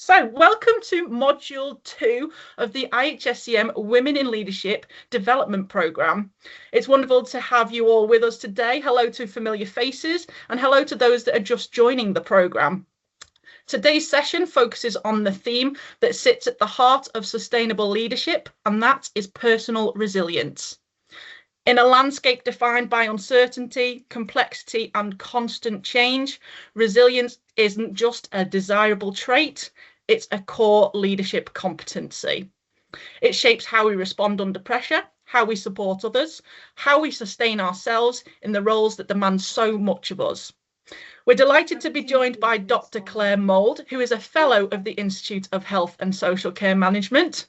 So, welcome to Module 2 of the IHSCM Women in Leadership Development Programme. It's wonderful to have you all with us today. Hello to familiar faces and hello to those that are just joining the programme. Today's session focuses on the theme that sits at the heart of sustainable leadership, and that is personal resilience. In a landscape defined by uncertainty, complexity, and constant change, resilience isn't just a desirable trait, it's a core leadership competency. It shapes how we respond under pressure, how we support others, how we sustain ourselves in the roles that demand so much of us. We're delighted to be joined by Dr Claire Mould, who is a Fellow of the Institute of Health and Social Care Management.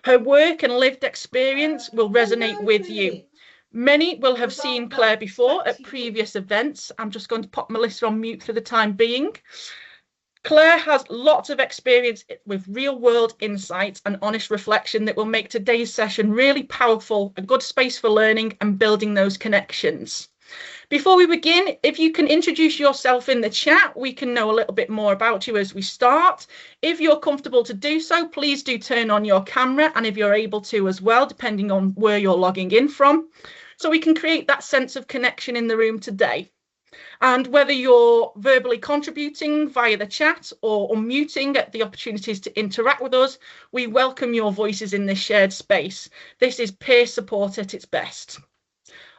Her work and lived experience will resonate with you. Many will have seen Claire before at previous events. I'm just going to pop Melissa on mute for the time being. Claire has lots of experience with real-world insights and honest reflection that will make today's session really powerful, a good space for learning and building those connections. Before we begin, if you can introduce yourself in the chat, we can know a little bit more about you as we start. If you're comfortable to do so, please do turn on your camera, and if you're able to as well, depending on where you're logging in from, so we can create that sense of connection in the room today. And whether you're verbally contributing via the chat or unmuting at the opportunities to interact with us, we welcome your voices in this shared space. This is peer support at its best.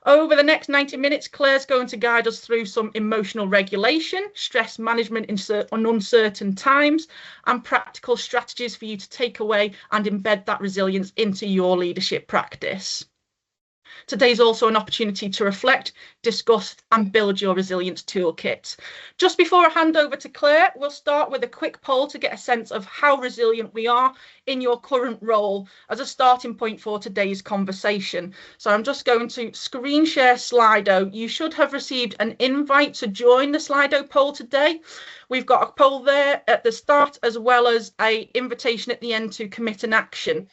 Over the next 90 minutes, Claire's going to guide us through some emotional regulation, stress management in uncertain times, and practical strategies for you to take away and embed that resilience into your leadership practice. Today's also an opportunity to reflect, discuss and build your resilience toolkit. Just before I hand over to Claire, we'll start with a quick poll to get a sense of how resilient we are in your current role as a starting point for today's conversation. So I'm just going to screen share Slido. You should have received an invite to join the Slido poll today. We've got a poll there at the start as well as an invitation at the end to commit an action.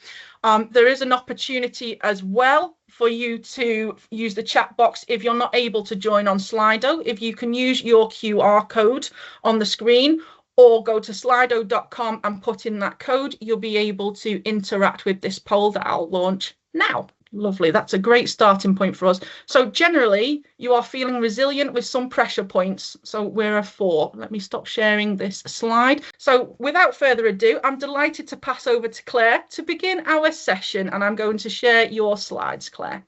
There is an opportunity as well for you to use the chat box if you're not able to join on Slido. If you can use your QR code on the screen or go to slido.com and put in that code, you'll be able to interact with this poll that I'll launch now. Lovely, that's a great starting point for us. So generally, you are feeling resilient with some pressure points. So we're a 4. Let me stop sharing this slide. So without further ado, I'm delighted to pass over to Claire to begin our session, and I'm going to share your slides, Claire.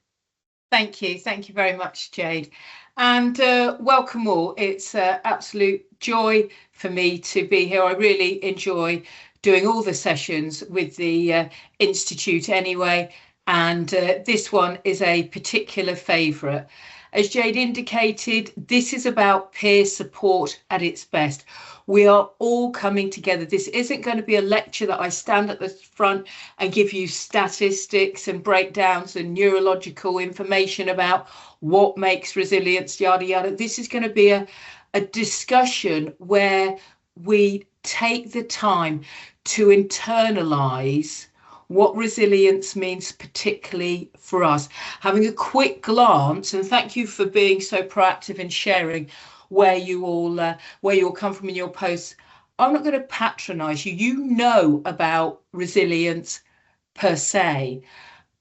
Thank you very much, Jade, and welcome all. It's an absolute joy for me to be here. I really enjoy doing all the sessions with the Institute anyway. And this one is a particular favourite. As Jade indicated, this is about peer support at its best. We are all coming together. This isn't going to be a lecture that I stand at the front and give you statistics and breakdowns and neurological information about what makes resilience, yada, yada. This is going to be a discussion where we take the time to internalise what resilience means, particularly for us. Having a quick glance, and thank you for being so proactive in sharing where you all come from in your posts. I'm not going to patronise you. You know about resilience per se,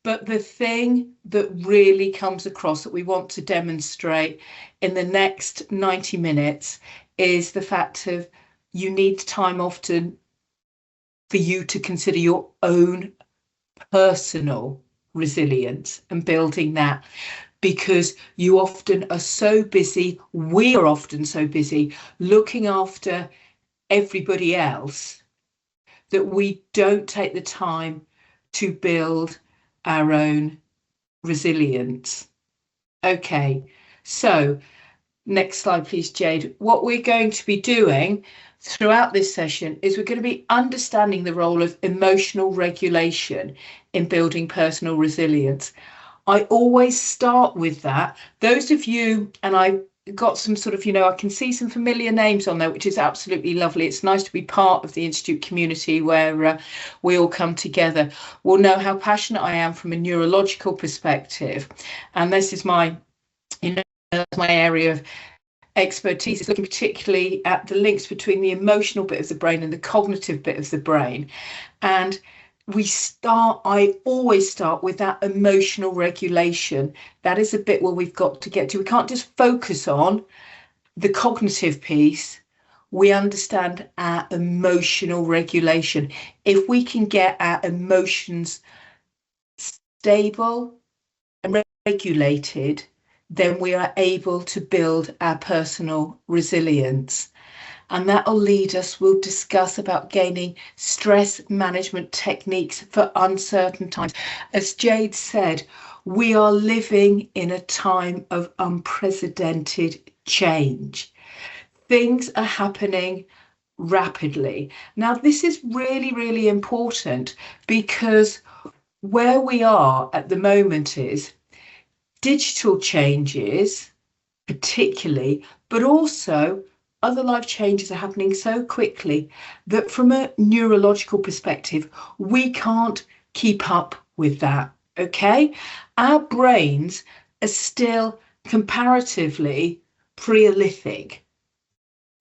but the thing that really comes across that we want to demonstrate in the next 90 minutes is the fact of you need time often for you to consider your own personal resilience and building that, because you often are so busy, we are often so busy looking after everybody else that we don't take the time to build our own resilience. Okay, so next slide please, Jade. What we're going to be doing throughout this session is we're going to be understanding the role of emotional regulation in building personal resilience. I always start with that. Those of you, and I got some sort of, I can see some familiar names on there, which is absolutely lovely. It's nice to be part of the Institute community where we all come together. Will know how passionate I am from a neurological perspective. And this is my, my area of expertise is looking particularly at the links between the emotional bit of the brain and the cognitive bit of the brain. And I always start with that emotional regulation. That is a bit where we've got to get to. We can't just focus on the cognitive piece. We understand our emotional regulation. If we can get our emotions stable and regulated, then we are able to build our personal resilience. And that will lead us, we'll discuss about gaining stress management techniques for uncertain times. As Jade said, we are living in a time of unprecedented change. Things are happening rapidly. Now, this is really, really important, because where we are at the moment is digital changes, particularly, but also other life changes are happening so quickly that from a neurological perspective, we can't keep up with that, okay? Our brains are still comparatively Paleolithic.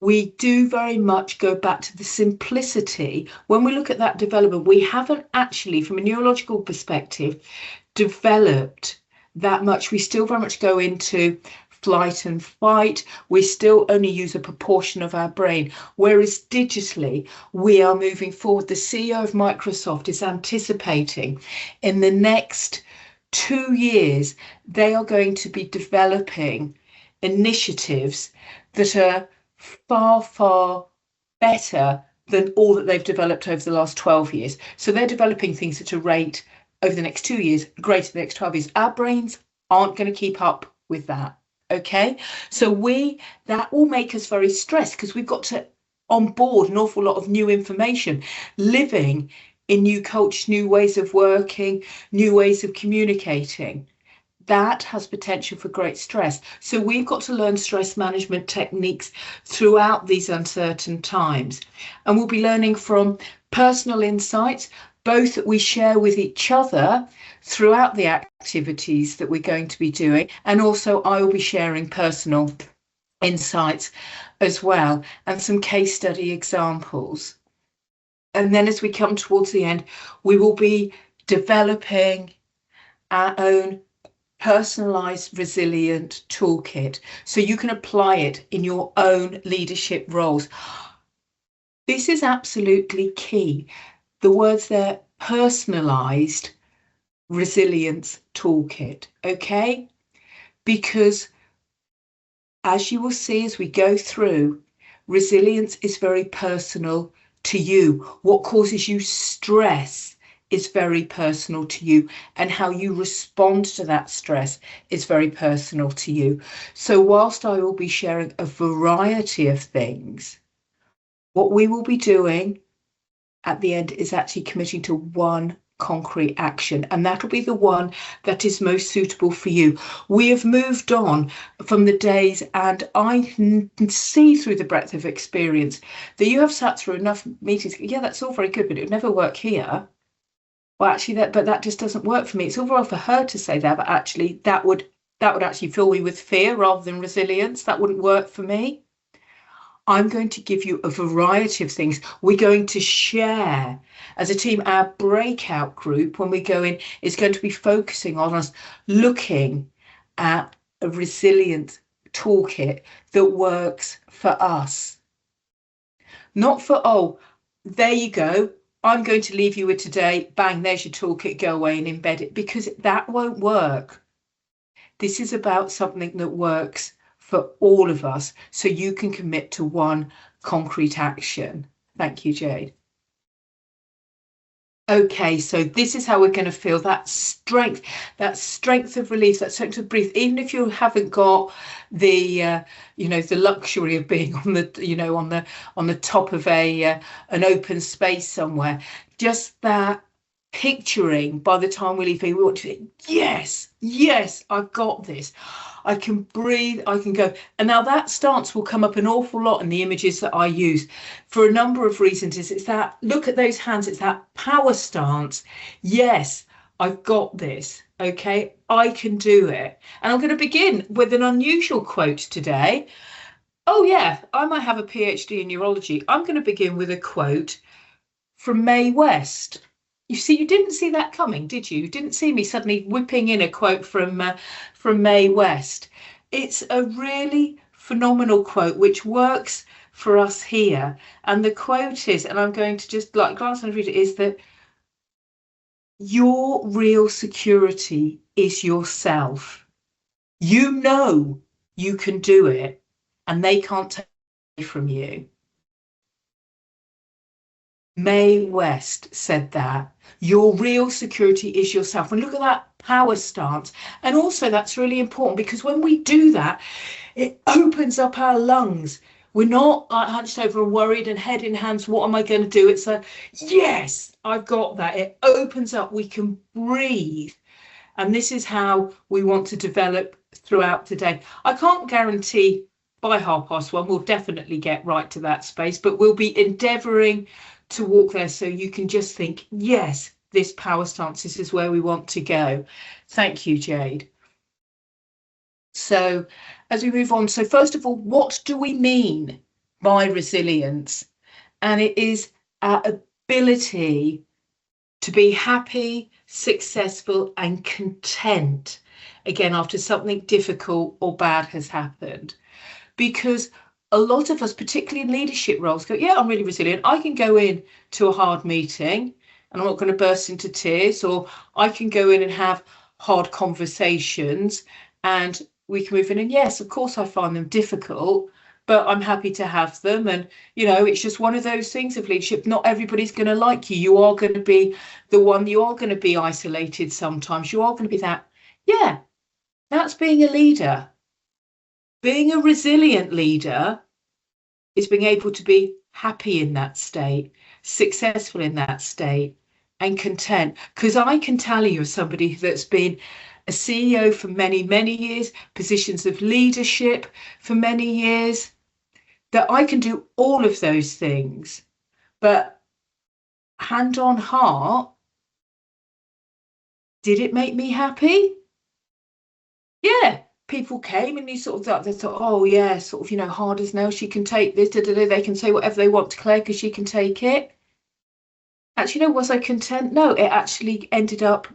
We do very much go back to the simplicity. When we look at that development, we haven't actually, from a neurological perspective, developed that much. We still very much go into flight and fight. We still only use a proportion of our brain, whereas digitally we are moving forward. The CEO of Microsoft is anticipating in the next 2 years they are going to be developing initiatives that are far, far better than all that they've developed over the last 12 years. So they're developing things at a rate over the next 2 years greater than the next 12 years. Our brains aren't going to keep up with that. Okay, so that will make us very stressed, because we've got to onboard an awful lot of new information, living in new cultures, new ways of working, new ways of communicating. That has potential for great stress. So we've got to learn stress management techniques throughout these uncertain times. And we'll be learning from personal insights, both that we share with each other throughout the activities that we're going to be doing. And also I will be sharing personal insights as well, and some case study examples. And then as we come towards the end, we will be developing our own personalized resilient toolkit, so you can apply it in your own leadership roles. This is absolutely key. The words there, personalized resilience toolkit, okay? Because as you will see as we go through, resilience is very personal to you. What causes you stress is very personal to you, and how you respond to that stress is very personal to you. So whilst I will be sharing a variety of things, what we will be doing at the end is actually committing to one concrete action, and that'll be the one that is most suitable for you. We have moved on from the days, and I can see through the breadth of experience that you have sat through enough meetings. Yeah, that's all very good, but it would never work here. Well, actually, that just doesn't work for me. It's all well for her to say that, but actually that would actually fill me with fear rather than resilience. That wouldn't work for me. I'm going to give you a variety of things. We're going to share as a team. Our breakout group, when we go in, is going to be focusing on us looking at a resilience toolkit that works for us. Not for, oh, there you go, I'm going to leave you with today, bang, there's your toolkit, go away and embed it, because that won't work. This is about something that works for all of us, so you can commit to one concrete action. Thank you, Jade. Okay, so this is how we're going to feel that strength of release, that strength of breathe. Even if you haven't got the the luxury of being on the on the top of an open space somewhere, just that picturing by the time we leave here, we want to think, yes, I've got this. I can breathe, I can go. And now that stance will come up an awful lot in the images that I use for a number of reasons. It's that, look at those hands, it's that power stance. Yes, I've got this, okay, I can do it. And I'm going to begin with an unusual quote today. Oh yeah, I might have a PhD in neurology. I'm going to begin with a quote from Mae West. You see, you didn't see that coming, did you? You didn't see me suddenly whipping in a quote from Mae West. It's a really phenomenal quote which works for us here. And the quote is, and I'm going to just like glance and read it, is that your real security is yourself. You know you can do it, and they can't take it away from you. Mae West said that. Your real security is yourself. And look at that power stance. And also, that's really important because when we do that, it opens up our lungs. We're not like hunched over and worried and head in hands. What am I going to do? It's a yes, I've got that. It opens up. We can breathe. And this is how we want to develop throughout today. I can't guarantee by 1:30 we'll definitely get right to that space, but we'll be endeavouring to walk there so you can just think, yes, this power stance, this is where we want to go. Thank you, Jade. So as we move on, so first of all, what do we mean by resilience? And it is our ability to be happy, successful and content, again, after something difficult or bad has happened. Because a lot of us, particularly in leadership roles, go, yeah, I'm really resilient. I can go in to a hard meeting and I'm not going to burst into tears, or I can go in and have hard conversations and we can move in. And yes, of course, I find them difficult, but I'm happy to have them. And, you know, it's just one of those things of leadership. Not everybody's going to like you. You are going to be the one, you are going to be isolated sometimes. You are going to be that. Yeah, that's being a leader. Being a resilient leader is being able to be happy in that state, successful in that state, and content. Because I can tell you, as somebody that's been a CEO for many, many years, positions of leadership for many years, that I can do all of those things. But hand on heart, did it make me happy? Yeah. People came and you sort of thought, they thought, oh yeah, sort of, you know, hard as nails, she can take this, they can say whatever they want to Claire because she can take it. Actually, no, was I content? No, it actually ended up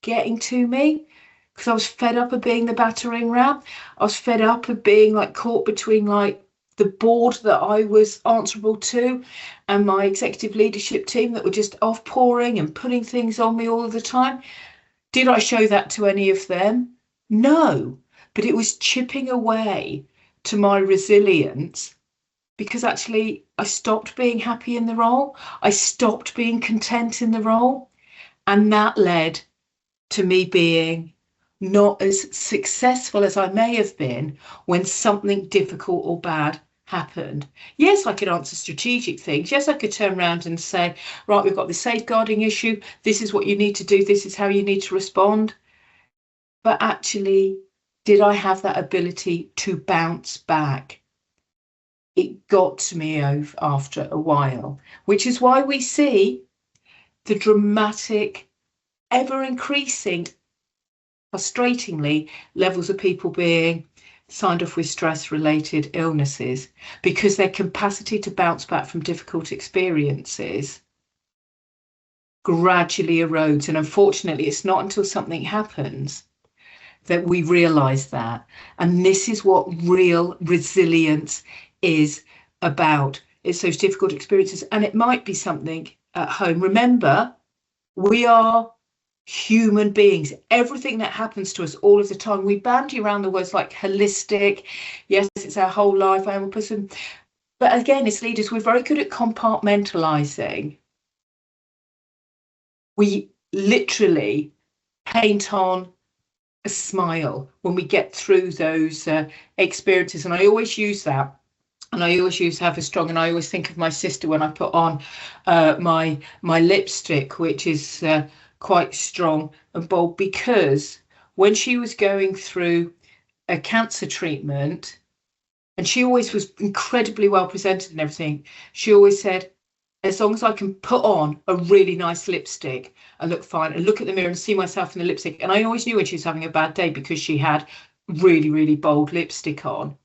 getting to me because I was fed up of being the battering ram. I was fed up of being like caught between like the board that I was answerable to and my executive leadership team that were just off pouring and putting things on me all of the time. Did I show that to any of them? No. But it was chipping away to my resilience because actually I stopped being happy in the role. I stopped being content in the role. And that led to me being not as successful as I may have been when something difficult or bad happened. Yes, I could answer strategic things. Yes, I could turn around and say, right, we've got the safeguarding issue. This is what you need to do. This is how you need to respond. But actually, did I have that ability to bounce back? It got to me after a while, which is why we see the dramatic, ever increasing, frustratingly, levels of people being signed off with stress-related illnesses because their capacity to bounce back from difficult experiences gradually erodes. And unfortunately, it's not until something happens that we realize that. And this is what real resilience is about. It's those difficult experiences. And it might be something at home. Remember, we are human beings. Everything that happens to us all of the time, we bandy around the words like holistic. Yes, it's our whole life. I am a person. But again, as leaders, we're very good at compartmentalizing. We literally paint on a smile when we get through those experiences. And I always use that. And I always use have a strong, and I always think of my sister when I put on my lipstick, which is quite strong and bold, because when she was going through a cancer treatment, and she always was incredibly well presented and everything, she always said, as long as I can put on a really nice lipstick and look fine and look at the mirror and see myself in the lipstick. And I always knew when she was having a bad day because she had really, really bold lipstick on.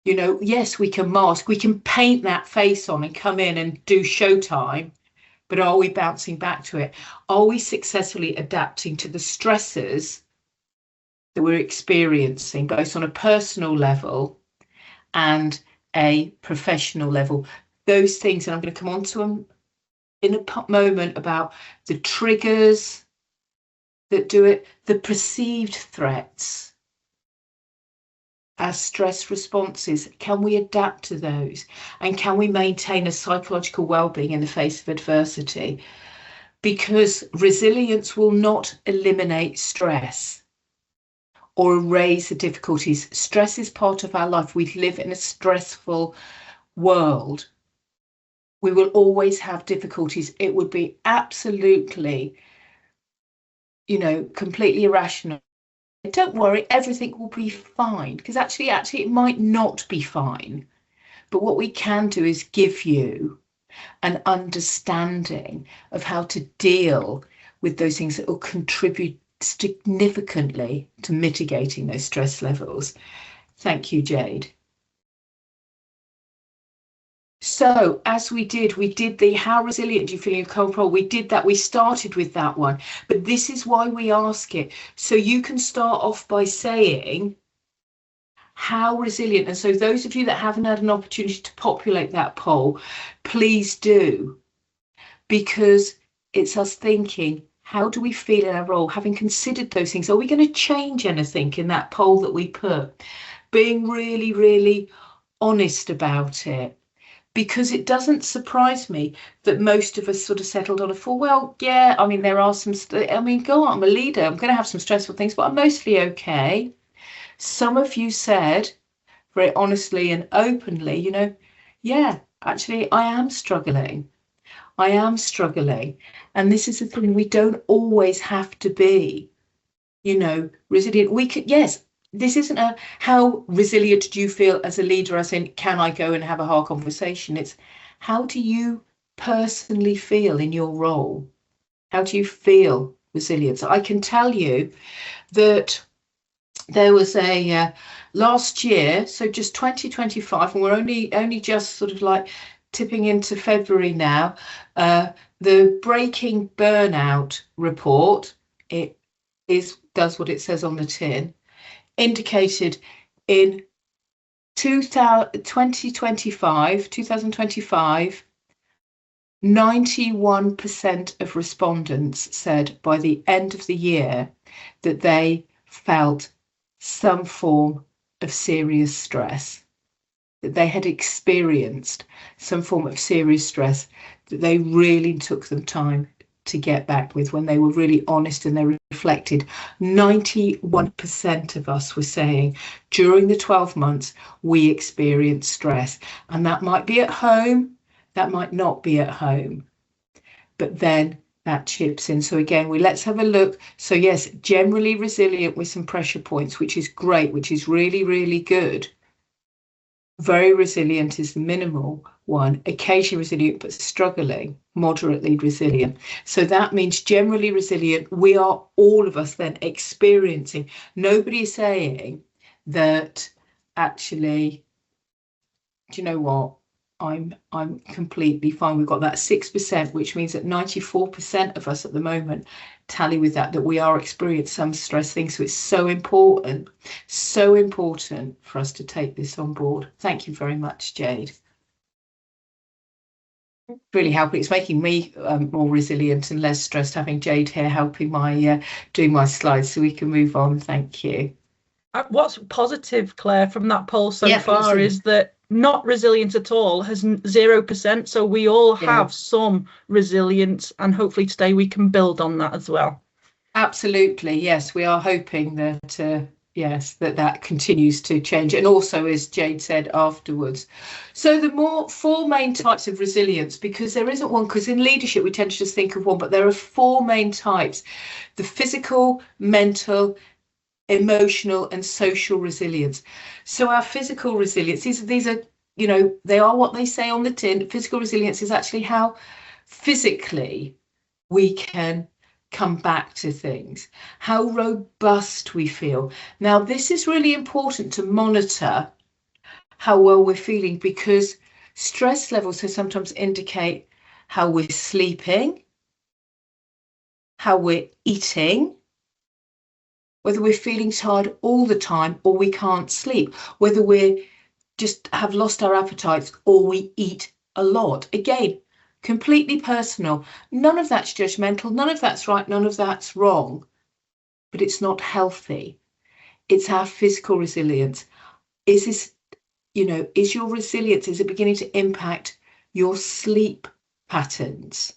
You know, yes, we can mask, we can paint that face on and come in and do showtime, but are we bouncing back to it? Are we successfully adapting to the stresses that we're experiencing, both on a personal level and a professional level? Those things, and I'm going to come on to them in a moment, about the triggers that do it, the perceived threats, our stress responses. Can we adapt to those? And can we maintain a psychological well-being in the face of adversity? Because resilience will not eliminate stress or erase the difficulties. Stress is part of our life. We live in a stressful world. We will always have difficulties. It would be absolutely, you know, completely irrational. Don't worry, everything will be fine, because actually it might not be fine. But what we can do is give you an understanding of how to deal with those things that will contribute significantly to mitigating those stress levels. Thank you, Jade. So as we did the how resilient do you feel in your cold role? We did that. We started with that one, but this is why we ask it. So you can start off by saying how resilient. And so those of you that haven't had an opportunity to populate that poll, please do, because it's us thinking, how do we feel in our role? Having considered those things, are we going to change anything in that poll that we put? Being really, really honest about it. Because it doesn't surprise me that most of us sort of settled on a full, well, yeah, I mean, there are some, I mean, go on, I'm a leader, I'm going to have some stressful things, but I'm mostly okay. Some of you said very honestly and openly, you know, yeah, actually, I am struggling. I am struggling. And this is the thing, we don't always have to be, you know, resilient. We could, yes, this isn't a how resilient do you feel as a leader, as in can I go and have a hard conversation? It's how do you personally feel in your role? How do you feel resilient? So I can tell you that there was a last year, so just 2025, and we're only just sort of like tipping into February now, the Breaking Burnout report, it does what it says on the tin, indicated in 2025, 91% of respondents said by the end of the year that they felt some form of serious stress, that they had experienced some form of serious stress, that they really took them time to get back with, when they were really honest and they reflected. 91% of us were saying during the 12 months we experienced stress, and that might be at home, that might not be at home, but then that chips in. So again, let's have a look. So yes, generally resilient with some pressure points, which is great, which is really, really good. Very resilient is the minimal one, occasionally resilient but struggling, moderately resilient. So that means generally resilient, we are all of us then experiencing. Nobody is saying that actually, do you know what? I'm completely fine. We've got that 6%, which means that 94% of us at the moment tally with that we are experiencing some stress things. So it's so important for us to take this on board. Thank you very much, Jade. Really helping. It's making me more resilient and less stressed having Jade here helping my doing my slides, so we can move on. Thank you. What's positive, Claire, from that poll so far is that not resilient at all has 0%. So we all have some resilience, and hopefully today we can build on that as well. Absolutely, yes. We are hoping that yes, that continues to change, and also, as Jade said, afterwards. So the four main types of resilience, because there isn't one, because in leadership we tend to just think of one, but there are four main types: the physical, mental, emotional and social resilience. So our physical resilience, these are, you know, they are what they say on the tin. Physical resilience is actually how physically we can come back to things, how robust we feel. Now, this is really important to monitor how well we're feeling, because stress levels so sometimes indicate how we're sleeping, how we're eating, whether we're feeling tired all the time or we can't sleep, whether we just have lost our appetites or we eat a lot. Again, completely personal. None of that's judgmental. None of that's right. None of that's wrong. But it's not healthy. It's our physical resilience. Is this, is your resilience, is it beginning to impact your sleep patterns?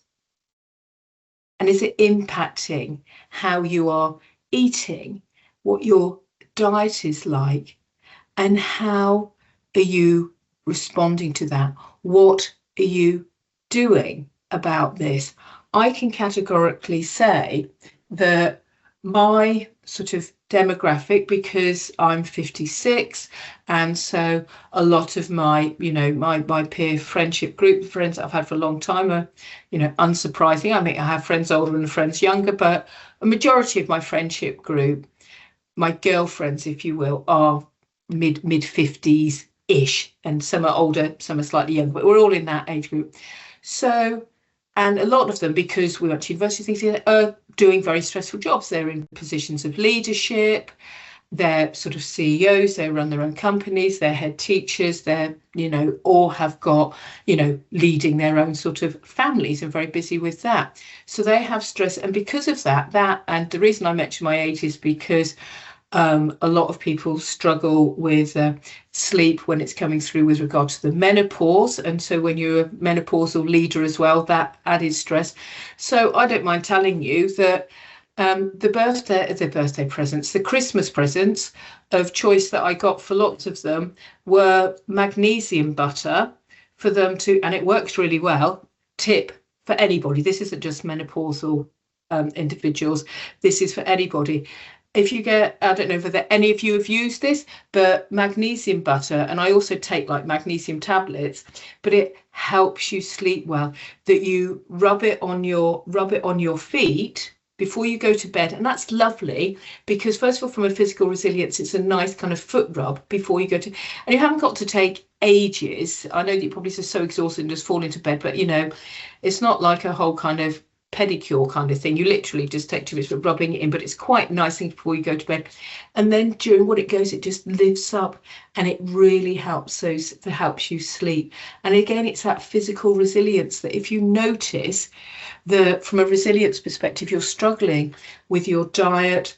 And is it impacting how you are eating, what your diet is like, and how are you responding to that? What are you doing about this? I can categorically say that my sort of demographic, because I'm 56, and so a lot of my, my peer friendship group, friends that I've had for a long time are, unsurprising. I think I have friends older and friends younger, but a majority of my friendship group, my girlfriends, if you will, are mid 50s ish, and some are older, some are slightly younger, but we're all in that age group. So, and a lot of them, because we went to university, things, are doing very stressful jobs. They're in positions of leadership, they're sort of CEOs, they run their own companies, they're head teachers, they're, or have got, leading their own sort of families and very busy with that. So they have stress. And because of that, and the reason I mention my age is because a lot of people struggle with sleep when it's coming through with regard to the menopause. And so when you're a menopausal leader as well, that added stress. So I don't mind telling you that the birthday presents, the Christmas presents of choice that I got for lots of them were magnesium butter for them to, and it works really well. Tip for anybody. This isn't just menopausal individuals. This is for anybody. If you get, I don't know whether any of you have used this, but magnesium butter, and I also take like magnesium tablets, but it helps you sleep well. That you rub it on your feet before you go to bed, and that's lovely because first of all, from a physical resilience, it's a nice kind of foot rub before you go to, and you haven't got to take ages. I know that you probably just so exhausted and just fall into bed, but it's not like a whole kind of pedicure kind of thing. You literally just take 2 minutes of rubbing it in, but it's quite nice thing before you go to bed. And then during what it goes, it just lifts up and it really helps you sleep. And again, it's that physical resilience that if you notice that from a resilience perspective, you're struggling with your diet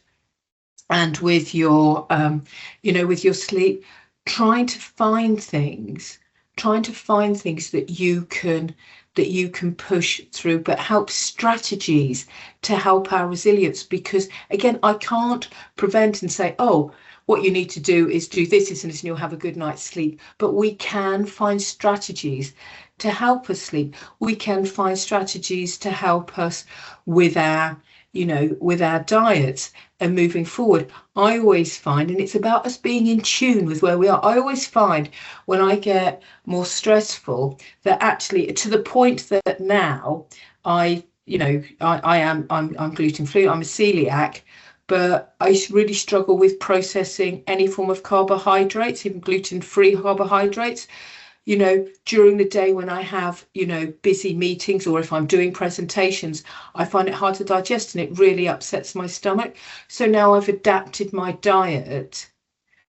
and with your, with your sleep, trying to find things that you can push through, but help strategies to help our resilience. Because again, I can't prevent and say, oh, what you need to do is do this and you'll have a good night's sleep. But we can find strategies to help us sleep. We can find strategies to help us with our diets and moving forward. I always find, and it's about us being in tune with where we are, I always find when I get more stressful that actually to the point that now I'm gluten-free, I'm a celiac, but I really struggle with processing any form of carbohydrates, even gluten-free carbohydrates. During the day when I have, busy meetings or if I'm doing presentations, I find it hard to digest and it really upsets my stomach. So now I've adapted my diet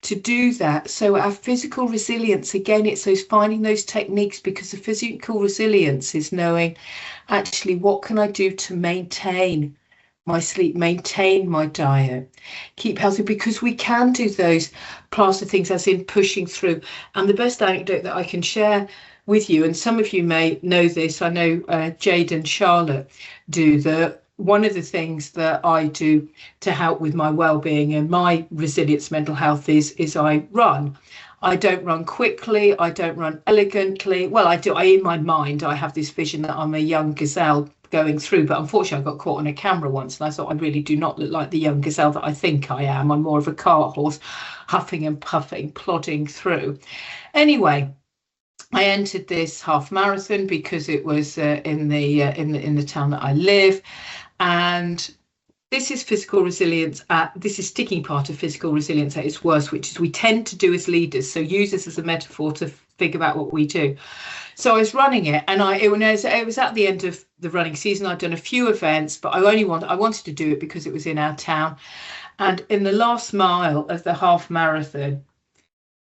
to do that. So our physical resilience, again, it's those finding those techniques, because the physical resilience is knowing actually what can I do to maintain my sleep, maintain my diet, keep healthy, because we can do those plaster things as in pushing through. And the best anecdote that I can share with you, and some of you may know this, I know Jade and Charlotte do, that one of the things that I do to help with my well-being and my resilience mental health is I run. I don't run quickly, I don't run elegantly. Well, I do. In my mind, I have this vision that I'm a young gazelle going through, but unfortunately I got caught on a camera once and I thought I really do not look like the young gazelle that I think I am. I'm more of a cart horse, huffing and puffing, plodding through. Anyway, I entered this half marathon because it was in the town that I live, and this is physical resilience. This is sticking part of physical resilience at its worst, which is we tend to do as leaders. So use this as a metaphor to figure out what we do. So I was running it, and it was at the end of the running season. I'd done a few events, but I wanted to do it because it was in our town. And in the last mile of the half marathon,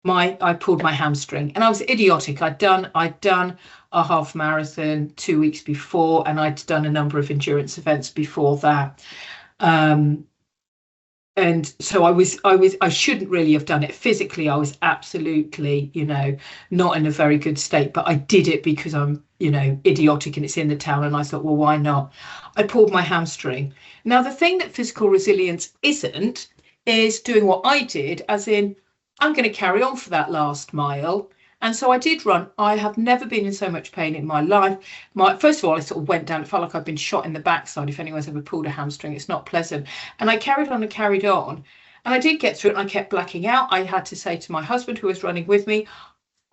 I pulled my hamstring, and I was idiotic. I'd done a half marathon 2 weeks before, and I'd done a number of endurance events before that. And so I shouldn't really have done it. Physically, I was absolutely, not in a very good state, but I did it because I'm, idiotic and it's in the town. And I thought, well, why not? I pulled my hamstring. Now, the thing that physical resilience isn't is doing what I did, as in, I'm going to carry on for that last mile. And so I did run. I have never been in so much pain in my life. First of all, I sort of went down. It felt like I'd been shot in the backside. If anyone's ever pulled a hamstring, it's not pleasant. And I carried on and carried on. And I did get through it, and I kept blacking out. I had to say to my husband, who was running with me,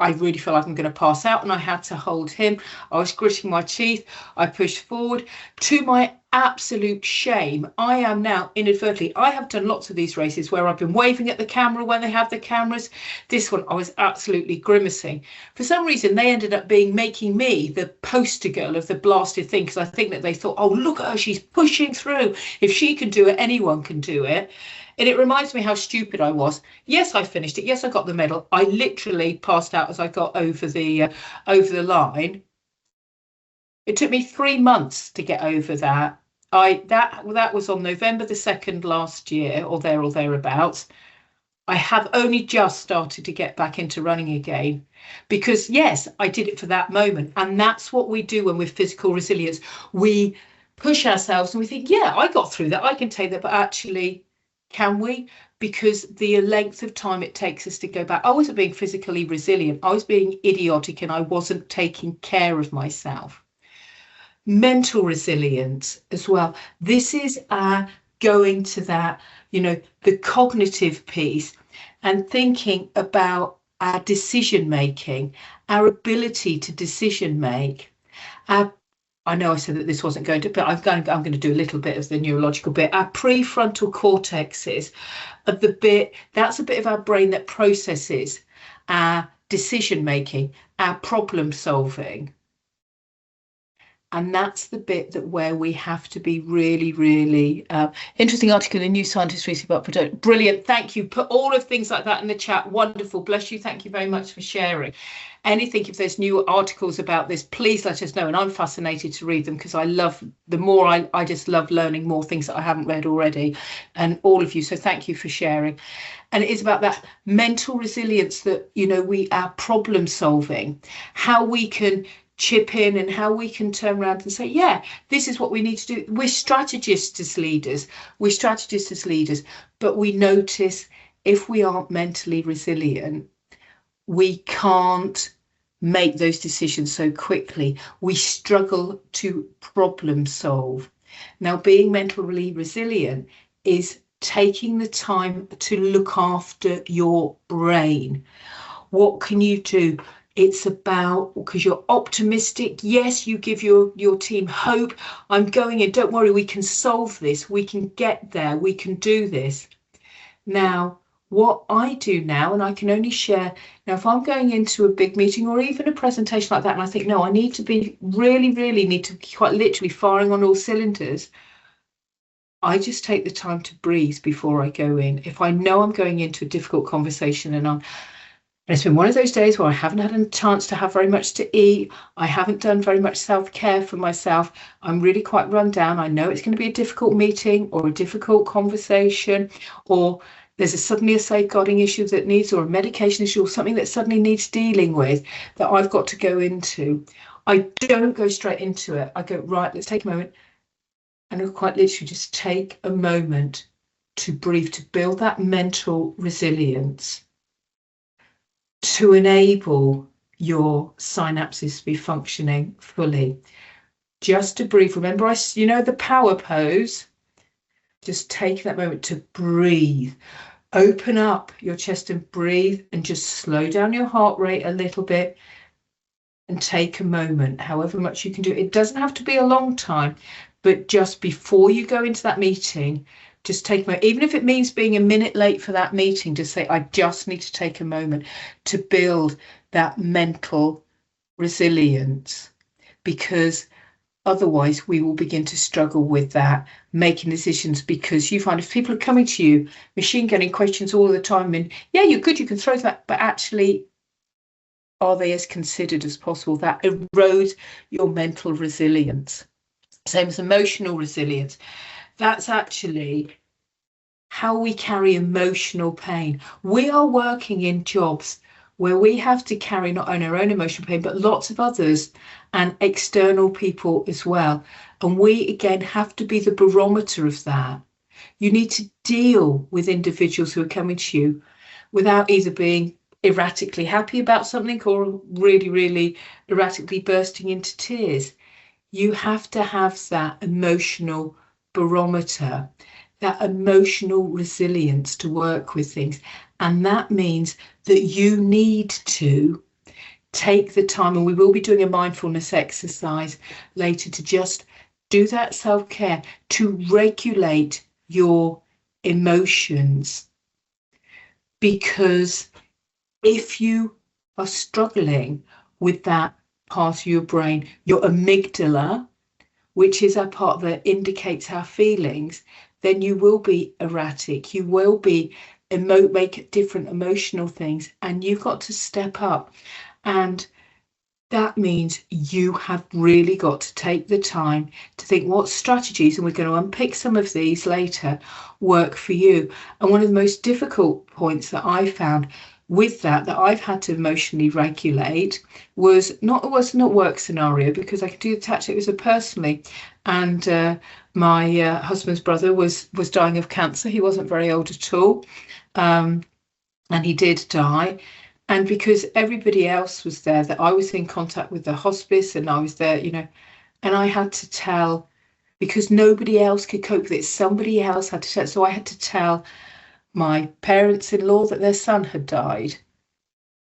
I really feel like I'm going to pass out, and I had to hold him. I was gritting my teeth. I pushed forward. To my absolute shame, I am now inadvertently, I have done lots of these races where I've been waving at the camera when they have the cameras. This one, I was absolutely grimacing. For some reason, they ended up making me the poster girl of the blasted thing, because I think that they thought, oh, look at her, she's pushing through. If she can do it, anyone can do it. And it reminds me how stupid I was. Yes, I finished it. Yes, I got the medal. I literally passed out as I got over the line. It took me 3 months to get over that. That was on November the 2nd last year, or thereabouts. I have only just started to get back into running again, because yes, I did it for that moment. And that's what we do when we're physical resilience. We push ourselves and we think, yeah, I got through that. I can take that. But actually, can we? Because the length of time it takes us to go back. I wasn't being physically resilient. I was being idiotic, and I wasn't taking care of myself. Mental resilience as well. This is going to that, the cognitive piece, and thinking about our decision making, our ability to decision make. I know I said that this wasn't going to, but I'm going to do a little bit of the neurological bit. Our prefrontal cortexes of the bit, that's a bit of our brain that processes our decision making, our problem solving. And that's the bit where we have to be really, really interesting article in New Scientist recently about brilliant. Thank you. Put all of things like that in the chat. Wonderful. Bless you. Thank you very much for sharing. Anything, if there's new articles about this, please let us know. And I'm fascinated to read them, because I just love learning more things that I haven't read already, and all of you. So thank you for sharing. And it is about that mental resilience that, we are problem solving, how we can chip in and how we can turn around and say, yeah, this is what we need to do. We're strategists as leaders. But we notice if we aren't mentally resilient, we can't make those decisions so quickly. We struggle to problem solve. Now, being mentally resilient is taking the time to look after your brain. What can you do? It's about, because you're optimistic. Yes, you give your team hope. I'm going in. Don't worry, we can solve this. We can get there. We can do this. Now, what I do now, and I can only share, now if I'm going into a big meeting or even a presentation like that, and I think, no, I need to be really need to be quite literally firing on all cylinders, I just take the time to breathe before I go in. If I know I'm going into a difficult conversation and it's been one of those days where I haven't had a chance to have very much to eat. I haven't done very much self-care for myself. I'm really quite run down. I know it's going to be a difficult meeting or a difficult conversation, or there's suddenly a safeguarding issue that needs, or a medication issue, or something that suddenly needs dealing with that I've got to go into. I don't go straight into it. I go, right, let's take a moment. And I'll quite literally just take a moment to breathe, to build that mental resilience, to enable your synapses to be functioning fully. Just to breathe. Remember, the power pose. Just take that moment to breathe. Open up your chest and breathe, and just slow down your heart rate a little bit. and take a moment, however much you can do. It doesn't have to be a long time, but just before you go into that meeting, just take a moment, even if it means being a minute late for that meeting, to say, I just need to take a moment to build that mental resilience, because otherwise we will begin to struggle with that, making decisions, because you find if people are coming to you, machine gunning questions all the time, and yeah, you're good, you can throw that, but actually, are they as considered as possible? That erodes your mental resilience. Same as emotional resilience. That's actually how we carry emotional pain. We are working in jobs where we have to carry not only our own emotional pain, but lots of others and external people as well. And we, again, have to be the barometer of that. You need to deal with individuals who are coming to you without either being erratically happy about something or really, really erratically bursting into tears. You have to have that emotional barometer, that emotional resilience to work with things. And that means that you need to take the time, and we will be doing a mindfulness exercise later, to just do that self-care, to regulate your emotions. Because if you are struggling with that part of your brain, your amygdala, which is a part that indicates our feelings, then you will be erratic. You will be make different emotional things, and you've got to step up. And that means you have really got to take the time to think what strategies, and we're going to unpick some of these later, work for you. And one of the most difficult points that I found with that I've had to emotionally regulate was not work scenario, because I could do the tactic, it was a personally. And my husband's brother was dying of cancer. He wasn't very old at all, and he did die. And because everybody else was there, that I was in contact with the hospice, and I was there, and I had to tell, because nobody else could cope with it. Somebody else had to tell. So I had to tell my parents-in-law that their son had died.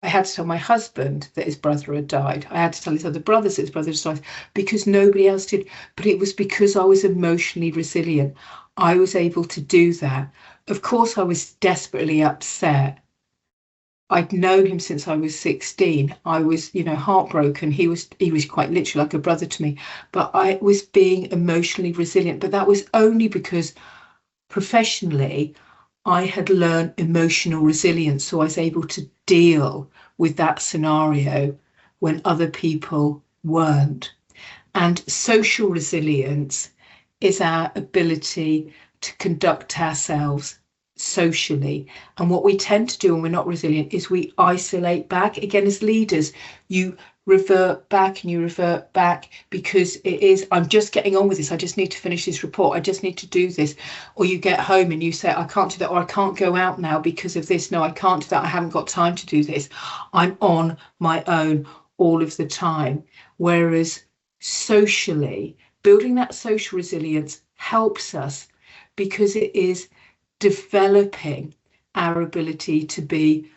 I had to tell my husband that his brother had died. I had to tell his other brothers that his brother had died, because nobody else did. But it was because I was emotionally resilient. I was able to do that. Of course, I was desperately upset. I'd known him since I was 16. I was, heartbroken. He was quite literally like a brother to me. But I was being emotionally resilient. But that was only because professionally I had learned emotional resilience. So I was able to deal with that scenario when other people weren't. And social resilience is our ability to conduct ourselves socially. And what we tend to do when we're not resilient is we isolate back. Again, as leaders, you revert back and you revert back, because it is, I'm just getting on with this. I just need to finish this report. I just need to do this. Or you get home and you say, I can't do that, or I can't go out now because of this. No, I can't do that. I haven't got time to do this. I'm on my own all of the time. Whereas socially, building that social resilience helps us, because it is developing our ability to be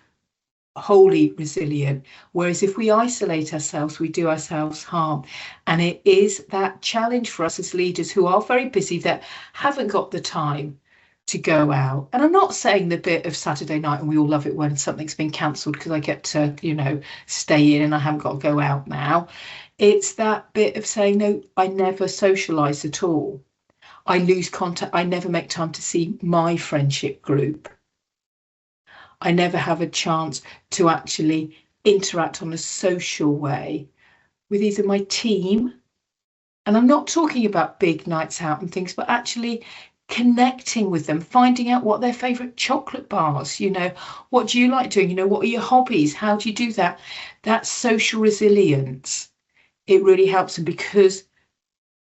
wholly resilient. Whereas if we isolate ourselves, we do ourselves harm. And it is that challenge for us as leaders who are very busy, that haven't got the time to go out. And I'm not saying the bit of Saturday night, and we all love it when something's been cancelled because I get to, stay in and I haven't got to go out now. It's that bit of saying, no, I never socialise at all. I lose contact. I never make time to see my friendship group. I never have a chance to actually interact on a social way with either my team, and I'm not talking about big nights out and things, but actually connecting with them, finding out what their favourite chocolate bars, what do you like doing, what are your hobbies, how do you do that? That social resilience, it really helps them, because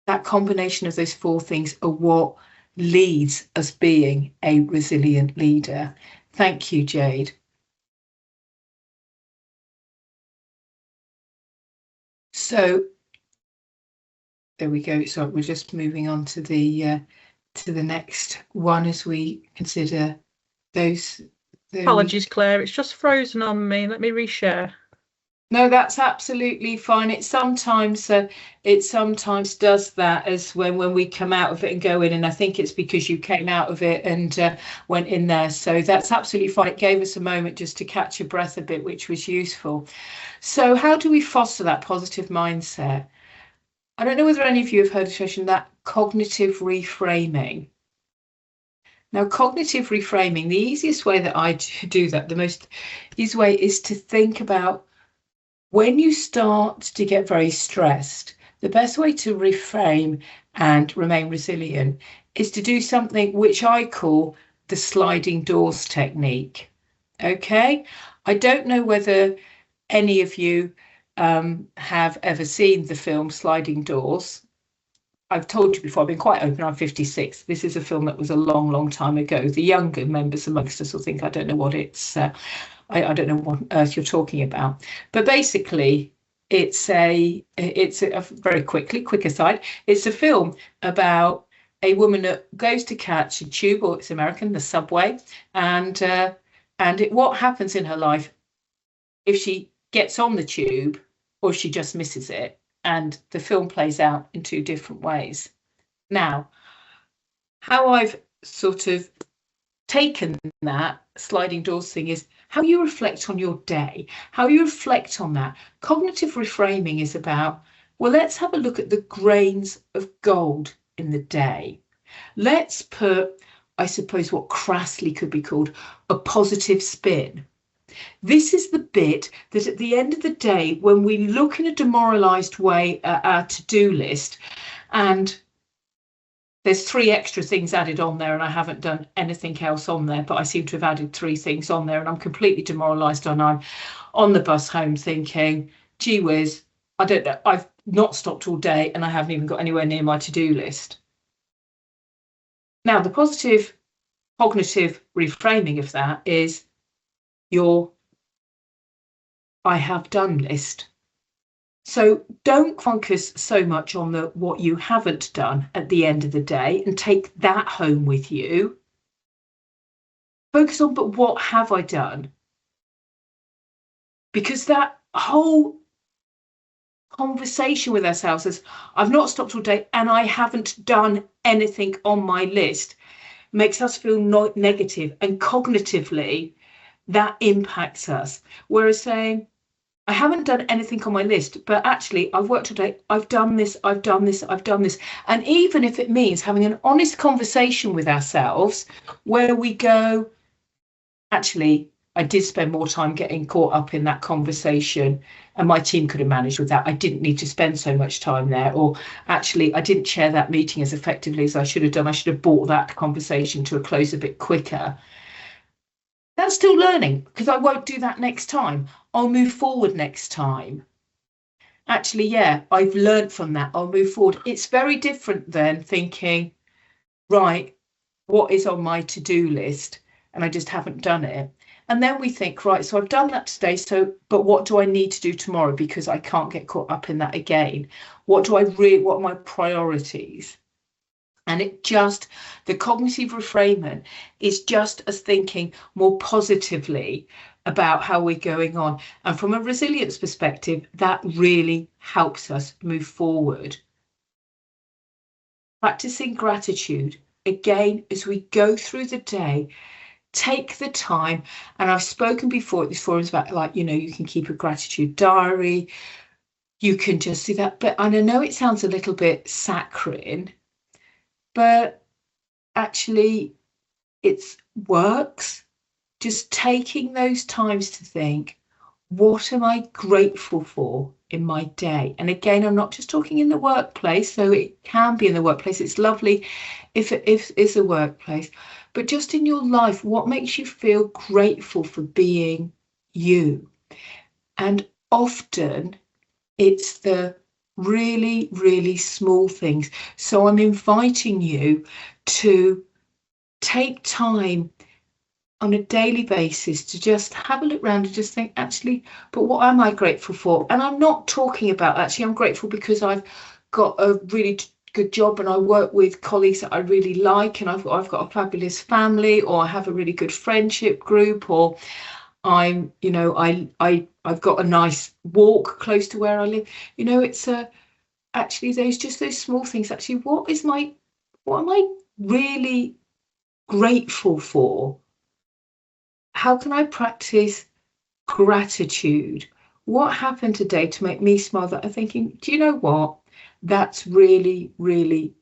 that combination of those four things are what leads us being a resilient leader. Thank you, Jade. So there we go. So we're just moving on to the next one as we consider those. Apologies, Claire. It's just frozen on me. Let me reshare. No, that's absolutely fine. It sometimes does that as when we come out of it and go in, and I think it's because you came out of it and went in there. So that's absolutely fine. It gave us a moment just to catch your breath a bit, which was useful. So how do we foster that positive mindset? I don't know whether any of you have heard of session that cognitive reframing. Now, cognitive reframing, the easiest way that I do that, the most easy way is to think about when you start to get very stressed, the best way to reframe and remain resilient is to do something which I call the sliding doors technique. Okay, I don't know whether any of you have ever seen the film Sliding Doors. I've told you before, I've been quite open, I'm 56. This is a film that was a long, long time ago. The younger members amongst us will think I don't know what it's I don't know what on earth you're talking about, but basically it's a very quick aside, it's a film about a woman that goes to catch a tube, or it's American, the subway, and what happens in her life if she gets on the tube or she just misses it, and the film plays out in two different ways. Now, how I've sort of taken that sliding doors thing is how you reflect on your day, how you reflect on that. Cognitive reframing is about, well, let's have a look at the grains of gold in the day. Let's put, I suppose, what crassly could be called a positive spin. This is the bit that at the end of the day, when we look in a demoralized way at our to-do list, and there's 3 extra things added on there and I haven't done anything else on there, but I seem to have added 3 things on there and I'm completely demoralized, and I'm on the bus home thinking, gee whiz, I don't know, I've not stopped all day and I haven't even got anywhere near my to-do list. Now, the positive cognitive reframing of that is your I have done list. So don't focus so much on the what you haven't done at the end of the day and take that home with you. Focus on, but what have I done? Because that whole conversation with ourselves is, I've not stopped all day and I haven't done anything on my list, makes us feel negative, and cognitively that impacts us. Whereas saying, I haven't done anything on my list, but actually I've worked all day, I've done this, I've done this, I've done this. And even if it means having an honest conversation with ourselves where we go, actually, I did spend more time getting caught up in that conversation and my team could have managed with that. I didn't need to spend so much time there. Or actually, I didn't chair that meeting as effectively as I should have done. I should have brought that conversation to a close a bit quicker. That's still learning, because I won't do that next time. I'll move forward next time. Actually, yeah, I've learned from that. I'll move forward. It's very different than thinking, right, what is on my to-do list? And I just haven't done it. And then we think, right, so I've done that today. So, but what do I need to do tomorrow? Because I can't get caught up in that again. What are my priorities? And the cognitive reframing is just us thinking more positively about how we're going on. And from a resilience perspective, that really helps us move forward. Practicing gratitude, again, as we go through the day, take the time. And I've spoken before at these forums about, like, you can keep a gratitude diary. You can just do that. But and I know it sounds a little bit saccharine, but actually it works. Just taking those times to think, what am I grateful for in my day? And again, I'm not just talking in the workplace, so it can be in the workplace. It's lovely if it's a workplace, but just in your life, what makes you feel grateful for being you? And often it's the really, really small things. So I'm inviting you to take time on a daily basis to just have a look around and just think, actually, but what am I grateful for? And I'm not talking about, actually, I'm grateful because I've got a really good job and I work with colleagues that I really like, and I've got a fabulous family, or I have a really good friendship group, or I'm, I I've got a nice walk close to where I live. You know, it's actually those small things. Actually, what am I really grateful for? How can I practice gratitude? What happened today to make me smile that I'm thinking, do you know what? That's really, really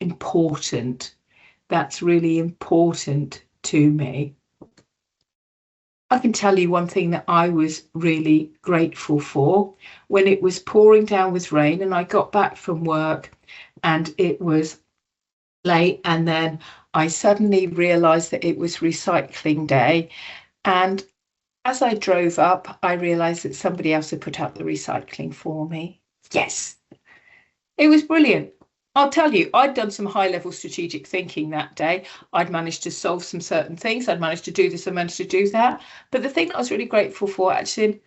important. That's really important to me. I can tell you one thing that I was really grateful for when it was pouring down with rain and I got back from work and it was late, and then I suddenly realized that it was recycling day, and as I drove up I realized that somebody else had put out the recycling for me. Yes, it was brilliant. I'll tell you, I'd done some high-level strategic thinking that day. I'd managed to solve some certain things. I'd managed to do this, I managed to do that. But the thing that I was really grateful for, actually,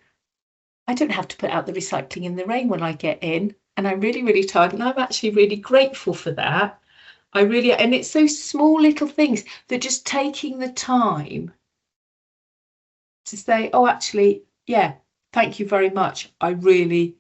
I don't have to put out the recycling in the rain when I get in. And I'm really, really tired. And I'm actually really grateful for that. And it's those small little things that just taking the time to say, oh, actually, yeah, thank you very much. I really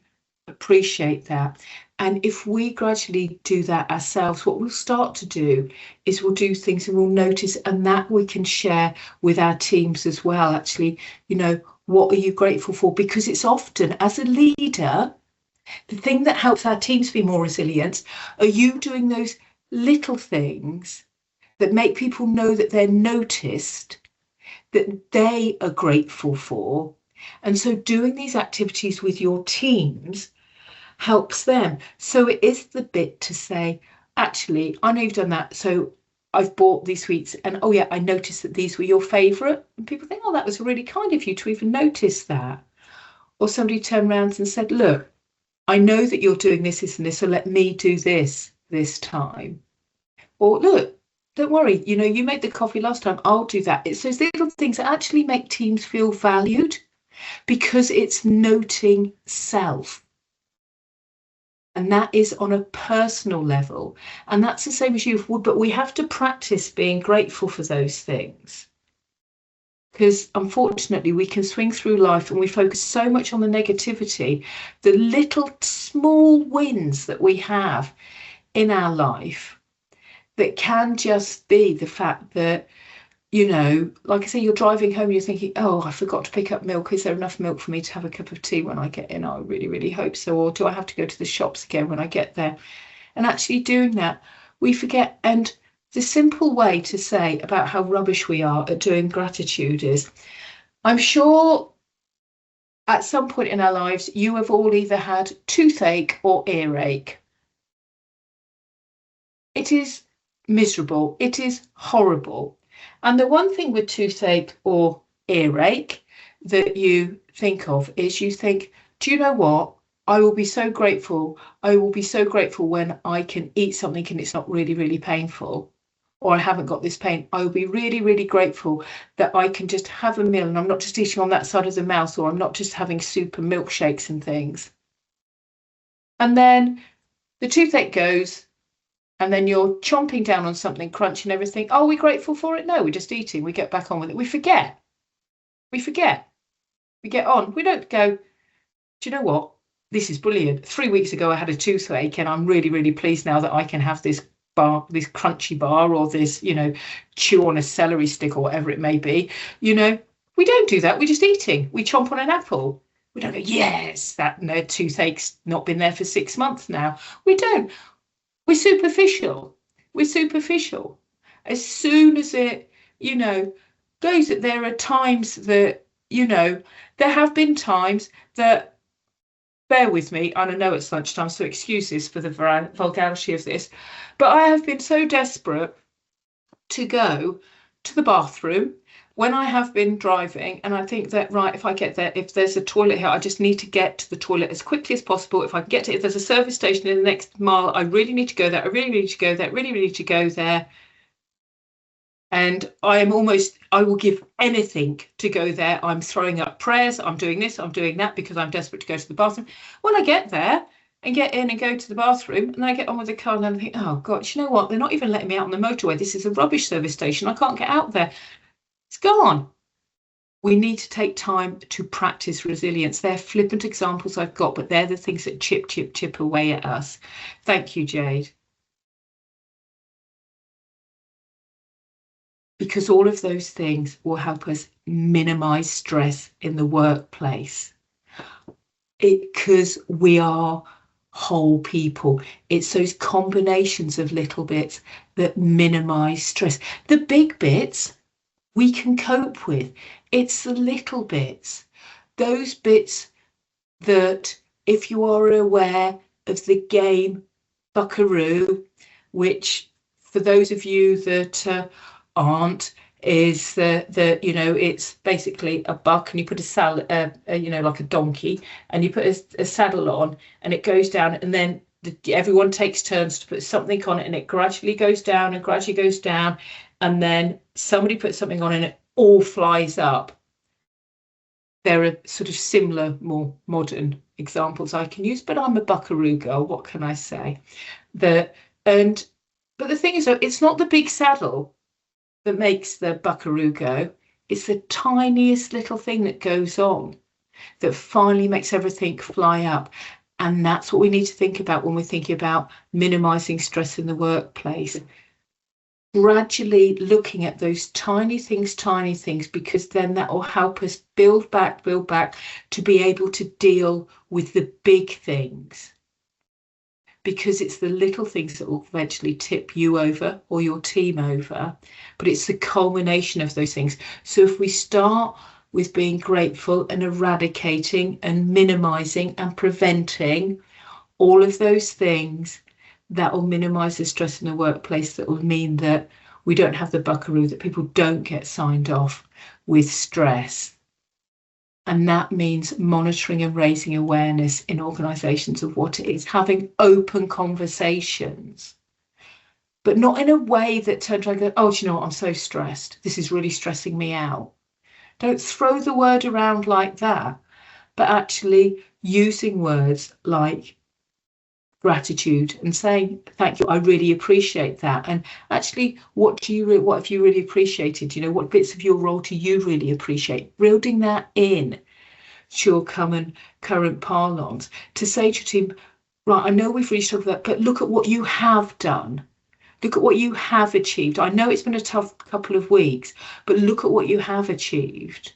appreciate that. And if we gradually do that ourselves, what we'll start to do is we'll do things and we'll notice, and that we can share with our teams as well. Actually, you know, what are you grateful for? Because it's often, as a leader, the thing that helps our teams be more resilient are you doing those little things that make people know that they're noticed, that they are grateful for. And so doing these activities with your teams helps them. So it is the bit to say, actually, I know you've done that, so I've bought these sweets, and oh yeah, I noticed that these were your favourite. And people think, oh, that was really kind of you to even notice that. Or somebody turned around and said, look, I know that you're doing this, this and this, so let me do this time. Or look, don't worry, you know, you made the coffee last time, I'll do that. It's those little things that actually make teams feel valued, because it's noting self. And that is on a personal level. And that's the same as you would, but we have to practice being grateful for those things. Because unfortunately, we can swing through life and we focus so much on the negativity, the little small wins that we have in our life that can just be the fact that, you know, like I say, you're driving home, you're thinking, oh, I forgot to pick up milk. Is there enough milk for me to have a cup of tea when I get in? I really, really hope so. Or do I have to go to the shops again when I get there? And actually doing that, we forget. And the simple way to say about how rubbish we are at doing gratitude is, I'm sure at some point in our lives, you have all either had toothache or earache. It is miserable. It is horrible. And the one thing with toothache or earache that you think of is you think, do you know what? I will be so grateful. I will be so grateful when I can eat something and it's not really, really painful, or I haven't got this pain. I will be really, really grateful that I can just have a meal and I'm not just eating on that side of the mouth, or I'm not just having soup and milkshakes and things. And then the toothache goes, and then you're chomping down on something, crunching everything. Oh, we're grateful for it? No, we're just eating. We get back on with it. We forget. We get on. We don't go, do you know what? This is brilliant. 3 weeks ago, I had a toothache and I'm really, really pleased now that I can have this bar, this crunchy bar, or this, you know, chew on a celery stick or whatever it may be. You know, we don't do that. We're just eating. We chomp on an apple. We don't go, yes, that toothache's not been there for 6 months now. We don't. We're superficial. As soon as it, you know, goes, that there are times that, you know, there have been times that, bear with me, and I know it's lunchtime, so excuses for the vulgarity of this, but I have been so desperate to go to the bathroom when I have been driving, and I think that, right, if I get there, if there's a toilet here, I just need to get to the toilet as quickly as possible. If I can get to, if there's a service station in the next mile, I really need to go there. I really need to go there. Really, really need to go there. And I will give anything to go there. I'm throwing up prayers. I'm doing this, I'm doing that, because I'm desperate to go to the bathroom. When I get there and get in and go to the bathroom, and I get on with the car, and I think, oh God, you know what? They're not even letting me out on the motorway. This is a rubbish service station. I can't get out there. It's gone. we need to take time to practice resilience. They're flippant examples I've got, but they're the things that chip away at us. Thank you, Jade. Because all of those things will help us minimize stress in the workplace. Because we are whole people. It's those combinations of little bits that minimize stress. The big bits we can cope with. It's the little bits, those bits that, if you are aware of the game Buckaroo, which for those of you that aren't, is the you know, it's basically a buck and you put a saddle, you know, like a donkey, and you put a saddle on and it goes down, and then everyone takes turns to put something on it, and it gradually goes down and gradually goes down, and then somebody puts something on and it all flies up. There are sort of similar, more modern examples I can use, but I'm a Buckaroo girl, what can I say? But the thing is, though, it's not the big saddle that makes the Buckaroo go. It's the tiniest little thing that goes on that finally makes everything fly up. And that's what we need to think about when we're thinking about minimizing stress in the workplace. Gradually looking at those tiny things, because then that will help us build back to be able to deal with the big things. Because it's the little things that will eventually tip you over or your team over, but it's the culmination of those things. So if we start with being grateful and eradicating and minimizing and preventing all of those things, that will minimize the stress in the workplace. That will mean that we don't have the Buckaroo, that people don't get signed off with stress. And that means monitoring and raising awareness in organisations of what it is, having open conversations, but not in a way that turns around and go, oh, do you know what, I'm so stressed. This is really stressing me out. Don't throw the word around like that, but actually using words like gratitude and saying, thank you, I really appreciate that. And actually, what have you really appreciated? You know, what bits of your role do you really appreciate? Building that in to your current parlance, to say to your team, right, I know we've reached over that, but look at what you have done. Look at what you have achieved. I know it's been a tough couple of weeks, but look at what you have achieved.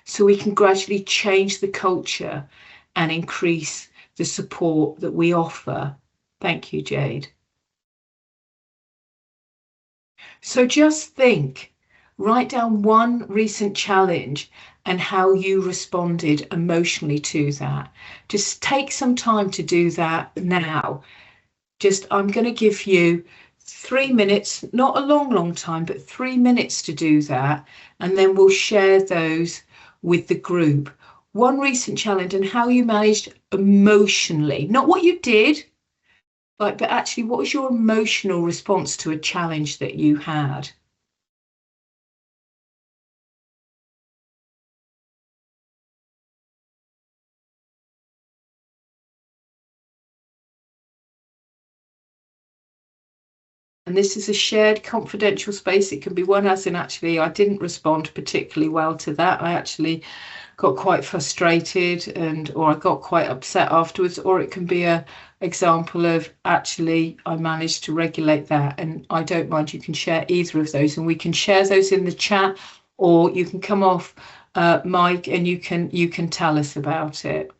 So we can gradually change the culture and increase the support that we offer. Thank you, Jade. So just think, write down one recent challenge and how you responded emotionally to that. Just take some time to do that now. I'm going to give you 3 minutes, not a long time, but 3 minutes to do that. And then we'll share those with the group. One recent challenge and how you managed emotionally, not what you did, but actually what was your emotional response to a challenge that you had? And this is a shared confidential space. It can be one as in, actually, I didn't respond particularly well to that. I actually got quite frustrated or I got quite upset afterwards, or it can be a example of, actually, I managed to regulate that. And I don't mind, you can share either of those, and we can share those in the chat, or you can come off mic and you can tell us about it.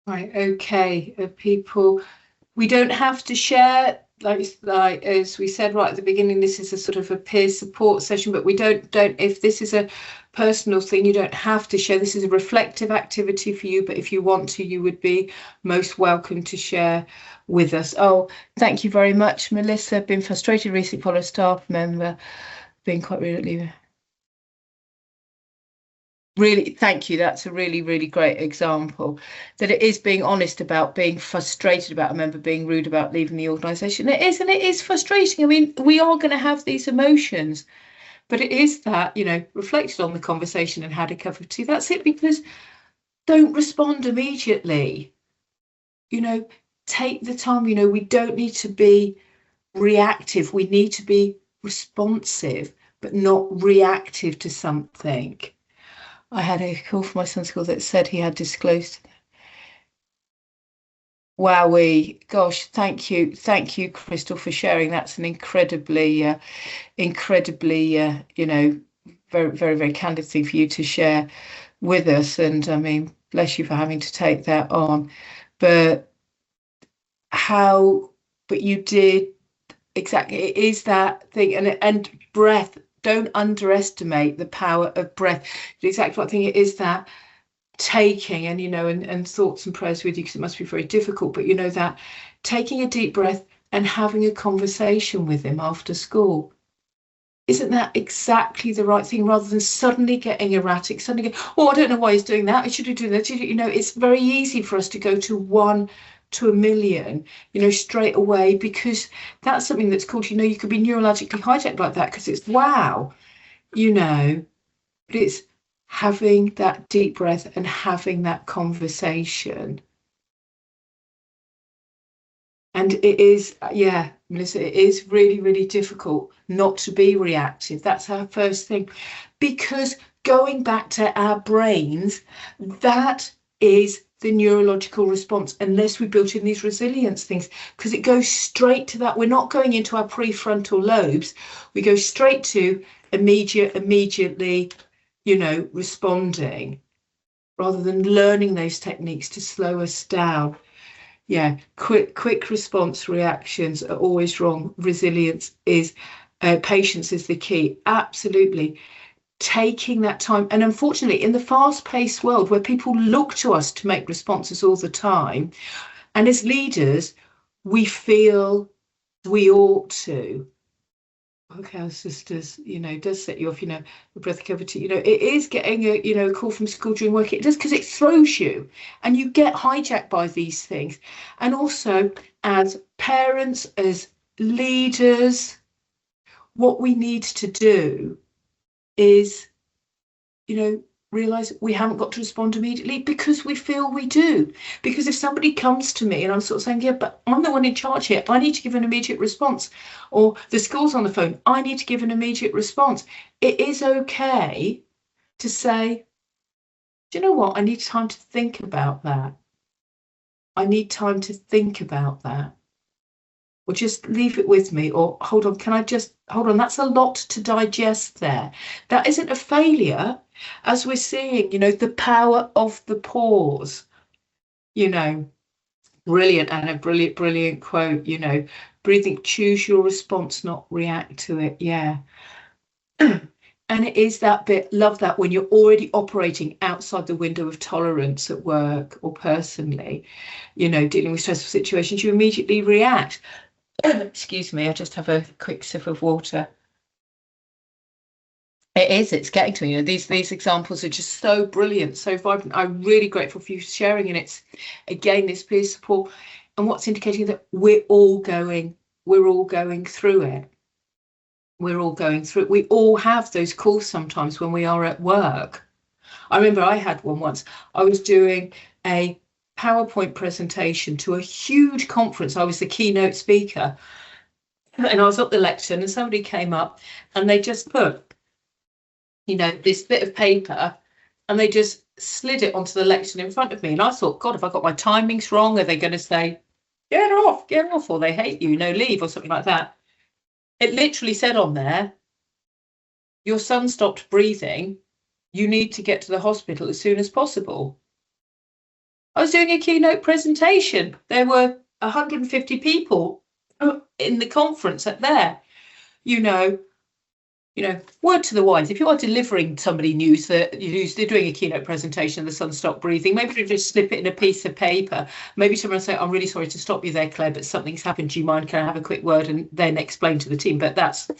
Right, okay, people, we don't have to share, like as we said right at the beginning, this is a sort of a peer support session, but we don't if this is a personal thing, you don't have to share. This is a reflective activity for you, but if you want to, you would be most welcome to share with us. Oh, thank you very much, Melissa. Been frustrated recently, follow a staff member being quite rude at leaving. Really, thank you. That's a really, really great example that it is being honest about being frustrated about a member being rude about leaving the organisation. It is, and it is frustrating. I mean, we are going to have these emotions, but it is that, you know, reflected on the conversation and had a cup of tea. That's it, because don't respond immediately. You know, take the time. You know, we don't need to be reactive. We need to be responsive, but not reactive to something. I had a call from my son's school that said he had disclosed. Wowee, gosh, thank you, Crystal, for sharing. That's an incredibly, you know, very, very, very candid thing for you to share with us. And I mean, bless you for having to take that on. But how, but you did exactly, it is that thing. And breath, don't underestimate the power of breath. Exactly what I think it is, that taking, and you know, and thoughts and prayers with you, because it must be very difficult, but you know, that taking a deep breath and having a conversation with him after school, isn't that exactly the right thing, rather than suddenly getting erratic, suddenly going, oh, I don't know why he's doing that, I should do that. You know, it's very easy for us to go to 1 to a million, you know, straight away, because that's something that's called, you know, you could be neurologically hijacked like that, because it's wow, you know, but it's having that deep breath and having that conversation. And it is, yeah, Melissa, it is really, really difficult not to be reactive. That's our first thing. Because going back to our brains, that is the neurological response, unless we built in these resilience things, because it goes straight to that. We're not going into our prefrontal lobes. We go straight to immediately, you know, responding, rather than learning those techniques to slow us down. Yeah, quick response reactions are always wrong. Resilience is, patience is the key. Absolutely. Taking that time. And unfortunately, in the fast-paced world where people look to us to make responses all the time, and as leaders, we feel we ought to. Okay, our sisters, you know, does set you off, you know, the breath cavity, you know, it is getting a, you know, a call from school during work. It does, because it throws you and you get hijacked by these things. And also, as parents, as leaders, what we need to do is, you know, realize we haven't got to respond immediately, because we feel we do. Because if somebody comes to me and I'm sort of saying, yeah, but I'm the one in charge here, I need to give an immediate response, or the school's on the phone, I need to give an immediate response. It is okay to say, do you know what? I need time to think about that. I need time to think about that. Or just leave it with me, or hold on, can I just hold on? That's a lot to digest there. That isn't a failure, as we're seeing, you know, the power of the pause, you know, brilliant, and a brilliant quote, you know, breathing, choose your response, not react to it. Yeah. And it is that bit, love that, when you're already operating outside the window of tolerance at work or personally, you know, dealing with stressful situations, you immediately react. Excuse me, I just have a quick sip of water. It is, it's getting to me. You know, these examples are just so brilliant, so vibrant. I'm really grateful for you sharing, and it's again this peer support, and what's indicating that we're all going through it. We're all going through it. We all have those calls sometimes when we are at work. I remember I had one once. I was doing a PowerPoint presentation to a huge conference. I was the keynote speaker. And I was at the lectern, and somebody came up and they just put, you know, this bit of paper, and they just slid it onto the lectern in front of me. And I thought, God, have I got my timings wrong? Are they going to say, get off, or they hate you, no, leave, or something like that? It literally said on there, your son stopped breathing. You need to get to the hospital as soon as possible. I was doing a keynote presentation. There were 150 people in the conference there. Word to the wise, if you are delivering somebody news that they're doing a keynote presentation and the sun stopped breathing, maybe just slip it in a piece of paper. Maybe someone will say, I'm really sorry to stop you there, Claire, but something's happened. Do you mind? Can I have a quick word? And then explain to the team. But that's a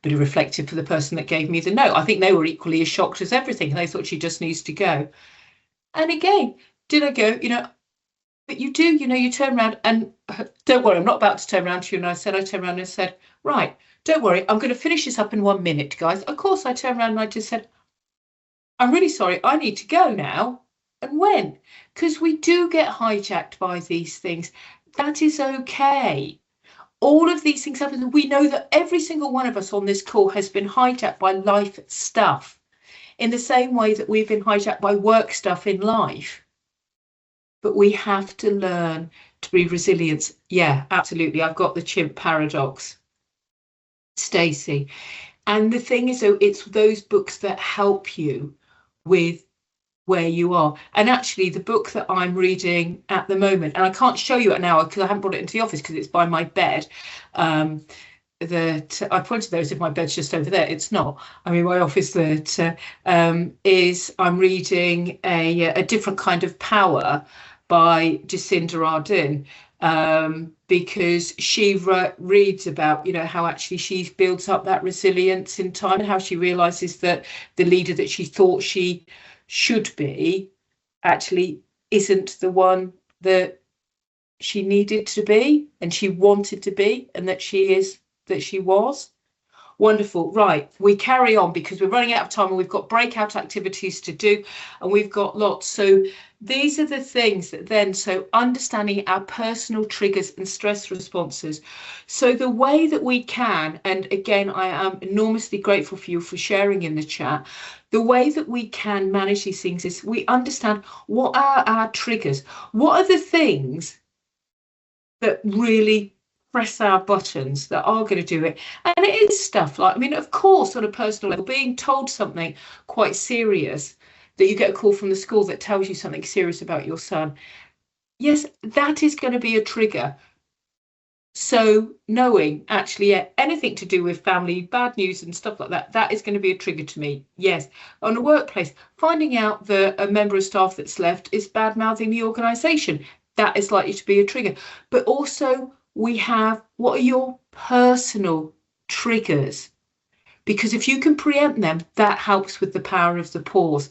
bit of reflective for the person that gave me the note. I think they were equally as shocked as everything. They thought she just needs to go. And again, did I go, but you do, you turn around and don't worry, I'm not about to turn around to you. And I turned around and said, right, don't worry, I'm going to finish this up in 1 minute, guys. Of course, I turned around and I just said, I'm really sorry, I need to go now. And when? Because we do get hijacked by these things. That is okay. All of these things happen. We know that every single one of us on this call has been hijacked by life stuff in the same way that we've been hijacked by work stuff in life. But we have to learn to be resilient. Yeah, absolutely. I've got the chimp paradox, Stacey. And the thing is, though, it's those books that help you with where you are. And actually, the book that I'm reading at the moment, and I can't show you it now because I haven't brought it into the office because it's by my bed. That I pointed there as if my bed's just over there. It's not. I mean, my office that is, I'm reading a different kind of power by Jacinda Ardern, because she reads about, how actually she builds up that resilience in time and how she realizes that the leader that she thought she should be actually isn't the one that she needed to be and she wanted to be, and that she was. Wonderful. Right, we carry on because we're running out of time and we've got breakout activities to do and we've got lots. So these are the things that then, so understanding our personal triggers and stress responses. So the way that we can, and again, I am enormously grateful for you for sharing in the chat, the way that we can manage these things is we understand what are our triggers, what are the things that really press our buttons that are going to do it. And it is stuff like, of course, on a personal level, being told something quite serious, that you get a call from the school that tells you something serious about your son. Yes, that is going to be a trigger. So knowing actually anything to do with family, bad news and stuff like that, that is going to be a trigger to me. Yes. On a workplace, finding out that a member of staff that's left is bad mouthing the organisation, that is likely to be a trigger. But also we have, what are your personal triggers? Because if you can preempt them, that helps with the power of the pause.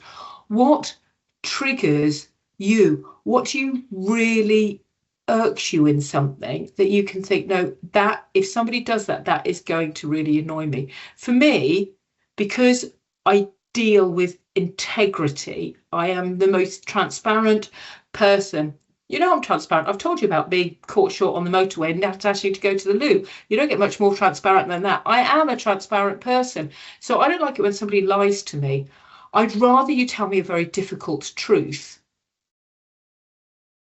What triggers you? What do you really irks you in something that you can think, no, that if somebody does that, that is going to really annoy me? For me, because I deal with integrity, I am the most transparent person. I'm transparent. I've told you about being caught short on the motorway and not asking you to go to the loo. You don't get much more transparent than that. I am a transparent person. So I don't like it when somebody lies to me. I'd rather you tell me a very difficult truth,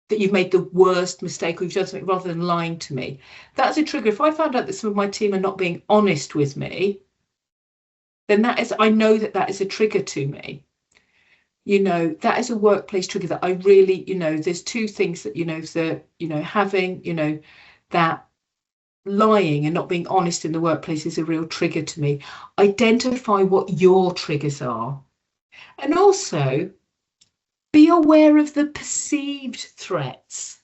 that you've made the worst mistake or you've done something, rather than lying to me. That's a trigger. If I found out that some of my team are not being honest with me, then I know that is a trigger to me. That is a workplace trigger that I really, there's two things that, having, that lying and not being honest in the workplace is a real trigger to me. Identify what your triggers are. And also be aware of the perceived threats.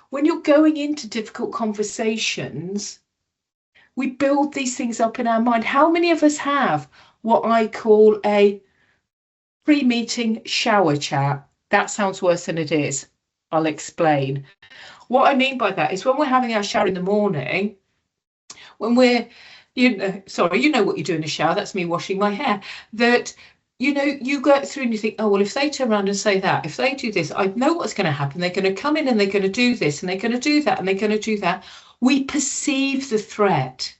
When you're going into difficult conversations, we build these things up in our mind. How many of us have what I call a pre-meeting shower chat? That sounds worse than it is. I'll explain. What I mean by that is when we're having our shower in the morning, when we're, you know what you do in a shower, that's me washing my hair, that, you go through and you think, oh, well, if they turn around and say that, if they do this, I know what's going to happen. They're going to come in and they're going to do this and they're going to do that and they're going to do that. We perceive the threat.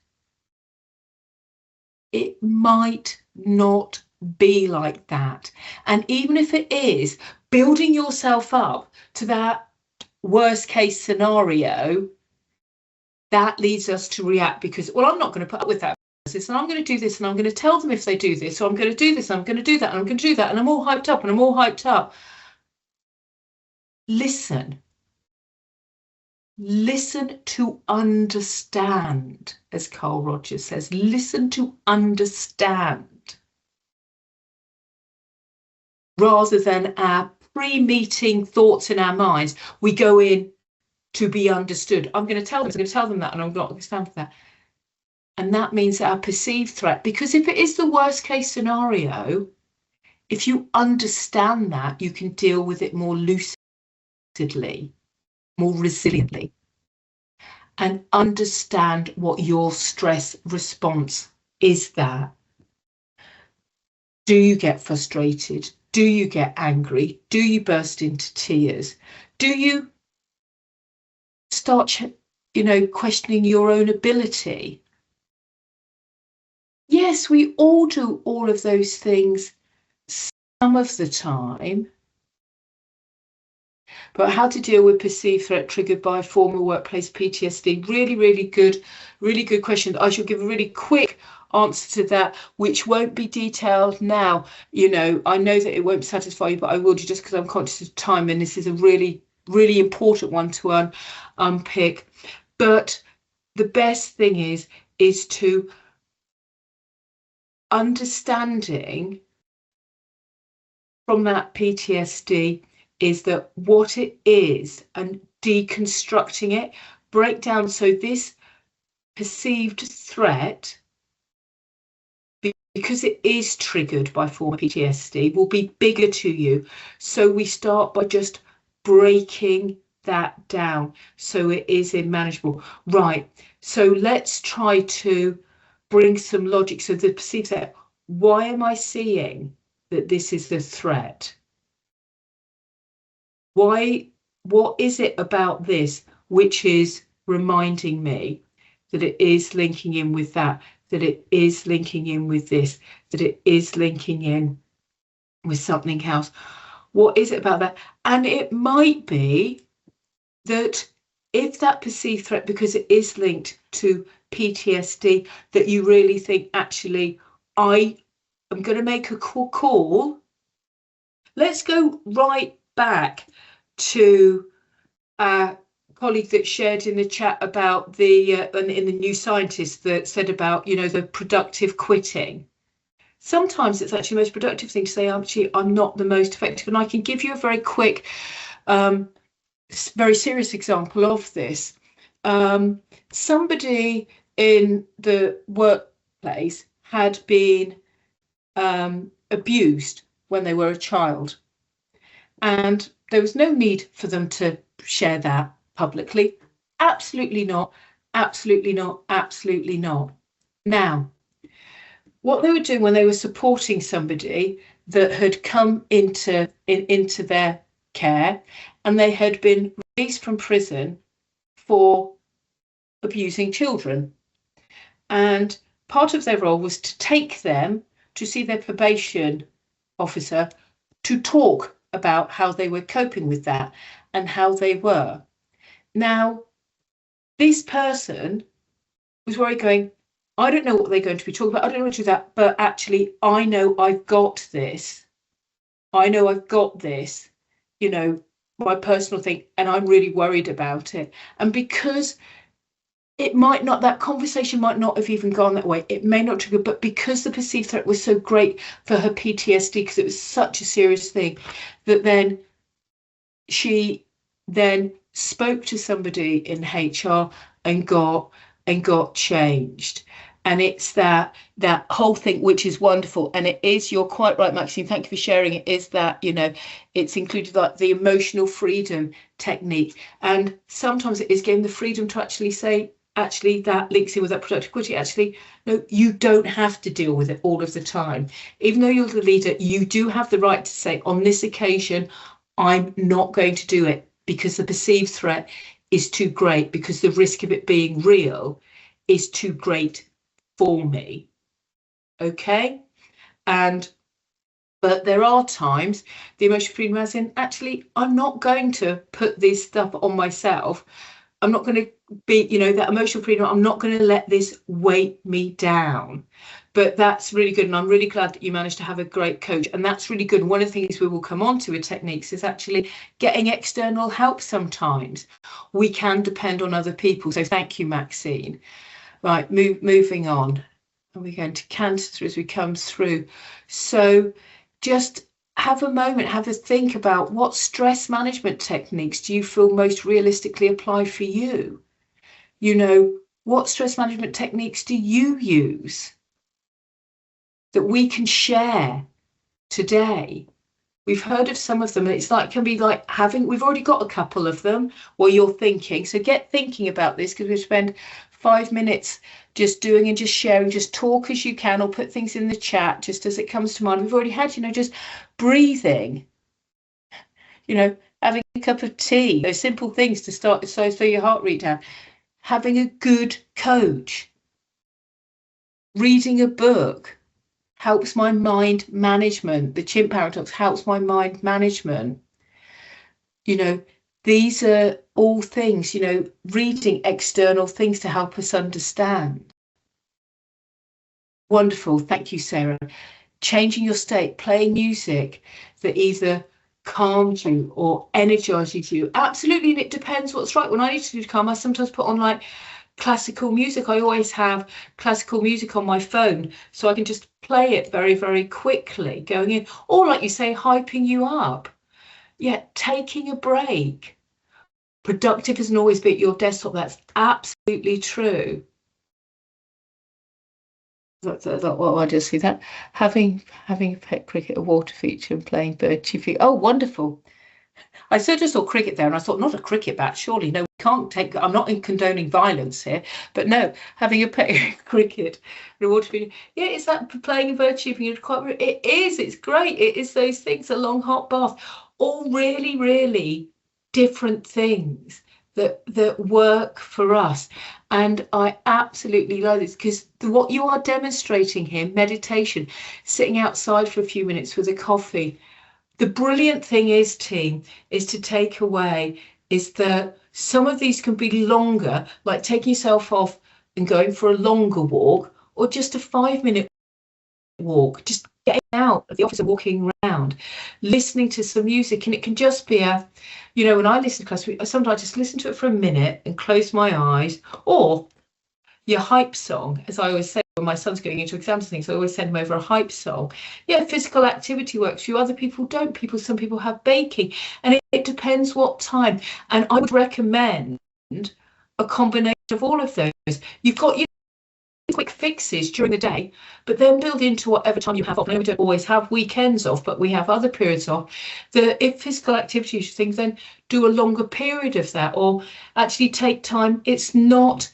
It might not be like that. And even if it is, building yourself up to that worst case scenario, that leads us to react because, well, I'm not going to put up with that. And I'm going to do this and I'm going to tell them if they do this, so I'm going to do this and I'm going to do that and I'm going to do that and I'm all hyped up and I'm all hyped up. listen. Listen to understand, as Carl Rogers says. Listen to understand, rather than our pre-meeting thoughts in our minds. We go in to be understood. I'm going to tell them that, and I'm not going to stand for that. And that means our perceived threat, because if it is the worst case scenario, if you understand that, you can deal with it more lucidly, more resiliently, and understand what your stress response is. That do you get frustrated? Do you get angry? Do you burst into tears? Do you start, questioning your own ability? Yes, we all do all of those things some of the time. But how to deal with perceived threat triggered by former workplace PTSD? Really good question. I shall give a really quick answer to that, which won't be detailed now. I know that it won't satisfy you, but I will do, just because I'm conscious of time, and this is a really important one to unpick. But the best thing is to understanding from that PTSD is that what it is, and deconstructing it, break down. So this perceived threat, because it is triggered by former PTSD, will be bigger to you. So we start by just breaking that down so it is manageable. Right, so let's try to bring some logic. So the perceived threat, why am I seeing that this is the threat? What is it about this which is reminding me that it is linking in with that it is linking in with this, that it is linking in with something else? What is it about that? And it might be that if that perceived threat, because it is linked to PTSD, that you really think, actually, I am going to make a call. Let's go right back to a colleague that shared in the chat about in the New Scientist, that said about, the productive quitting. Sometimes it's actually the most productive thing to say, actually, I'm not the most effective. And I can give you a very quick, very serious example of this. Somebody in the workplace had been abused when they were a child, and there was no need for them to share that publicly. Absolutely not. Absolutely not. Absolutely not. Now, what they were doing when they were supporting somebody that had come into their care, and they had been released from prison for abusing children, and part of their role was to take them to see their probation officer to talk about how they were coping with that and how they were. Now, this person was worried, going, I don't know what they're going to be talking about. I don't know what to do that, but actually, I know I've got this. I know I've got this, my personal thing, and I'm really worried about it. And because that conversation might not have even gone that way, it may not trigger, but because the perceived threat was so great for her PTSD, because it was such a serious thing, that then she then spoke to somebody in HR and got changed. And it's that whole thing, which is wonderful. And it is, you're quite right, Maxine, thank you for sharing it, is that, it's included, like the emotional freedom technique. And sometimes it is getting the freedom to actually say, actually, that links in with that productive quality. Actually, no, you don't have to deal with it all of the time. Even though you're the leader, you do have the right to say, on this occasion, I'm not going to do it, because the perceived threat is too great, because the risk of it being real is too great for me. Okay? But there are times, the emotional freedom as in, actually, I'm not going to put this stuff on myself. I'm not going to be, that emotional freedom, I'm not going to let this weight me down, But that's really good, and I'm really glad that you managed to have a great coach, and that's really good. One of the things we will come on to with techniques is actually getting external help. Sometimes we can depend on other people, so thank you, Maxine. Right, moving on, and we're going to canter as we come through. So just have a moment, have a think about what stress management techniques do you feel most realistically apply for you? You know, what stress management techniques do you use that we can share today? We've heard of some of them, and it's like, can be like having, we've already got a couple of them while you're thinking. So get thinking about this, because we spend 5 minutes just doing and just sharing, just talk as you can, or put things in the chat just as it comes to mind. We've already had, just breathing, having a cup of tea, those simple things to start, so your heart rate down, having a good coach, reading a book helps my mind management. The chimp paradox helps my mind management. These are all things, reading external things to help us understand. Wonderful. Thank you, Sarah. Changing your state, playing music that either calms you or energizes you. Absolutely. And it depends what's right. When I need to calm, I sometimes put on like classical music. I always have classical music on my phone, so I can just play it very, very quickly going in, or like you say, hyping you up. Yeah, taking a break. Productive isn't always be at your desktop. That's absolutely true. Well, I just see that. Having a pet cricket, a water feature, and playing bird chippy. Oh, wonderful. I just saw cricket there, and I thought, not a cricket bat, surely. No, we can't take, I'm not condoning violence here, but no, having a pet cricket and a water feature. Yeah, is that playing a bird chipping? It is, it's great. It is those things, a long hot bath, all really, really different things that work for us. And I absolutely love this, because what you are demonstrating here, meditation, sitting outside for a few minutes with a coffee. The brilliant thing is, team, is to take away is that some of these can be longer, like taking yourself off and going for a longer walk, or just a 5-minute walk, just getting out of the office and walking around, listening to some music. And it can just be when I listen to class, sometimes I just listen to it for a minute and close my eyes, or your hype song, as I always say, when my son's going into exams and things, I always send him over a hype song. Yeah, physical activity works for you. Other people don't. Some people have baking, and it depends what time. And I would recommend a combination of all of those. You've got your quick fixes during the day, but then build into whatever time you have off. I know we don't always have weekends off, but we have other periods off. If physical activity is your thing, then do a longer period of that, or actually take time. It's not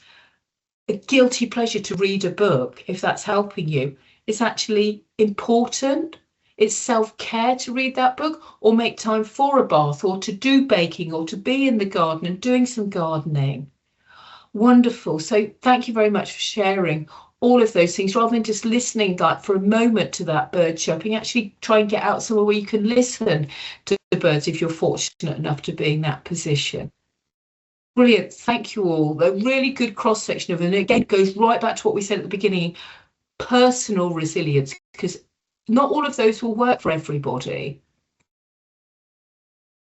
a guilty pleasure to read a book if that's helping you. It's actually important. It's self-care to read that book, or make time for a bath, or to do baking, or to be in the garden and doing some gardening. Wonderful. So thank you very much for sharing all of those things, rather than just listening like for a moment to that bird chirping. Actually try and get out somewhere where you can listen to the birds if you're fortunate enough to be in that position. Brilliant. Thank you all. A really good cross section of it. And again, it goes right back to what we said at the beginning, personal resilience, because not all of those will work for everybody,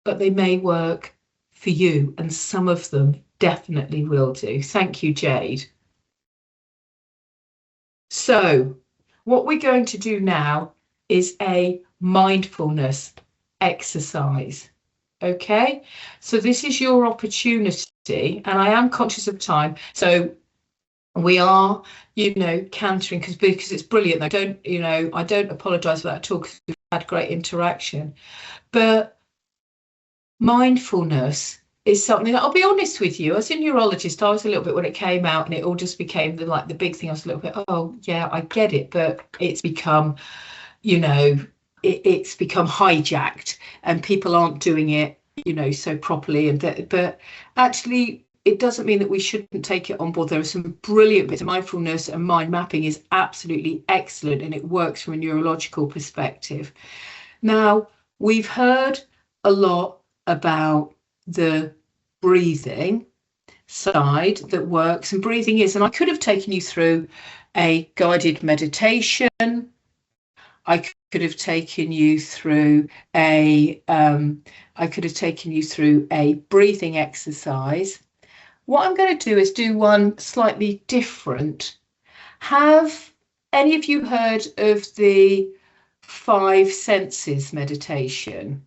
but they may work for you, and some of them definitely will do. Thank you, Jade. So what we're going to do now is a mindfulness exercise. Okay, so this is your opportunity, and I am conscious of time, so we are, cantering because it's brilliant. I don't apologize for that at all, because we've had great interaction. But mindfulness is something that, I'll be honest with you, as a neurologist, I was a little bit, when it came out and it all just became the big thing, I was a little bit, oh yeah, I get it, but it's become, it's become hijacked, and people aren't doing it, so properly. But actually, it doesn't mean that we shouldn't take it on board. There are some brilliant bits of mindfulness, and mind mapping is absolutely excellent, and it works from a neurological perspective. Now, we've heard a lot about the breathing side that works, and breathing is, and I could have taken you through a guided meditation. I could have taken you through a breathing exercise. What I'm going to do is do one slightly different. Have any of you heard of the 5 senses meditation?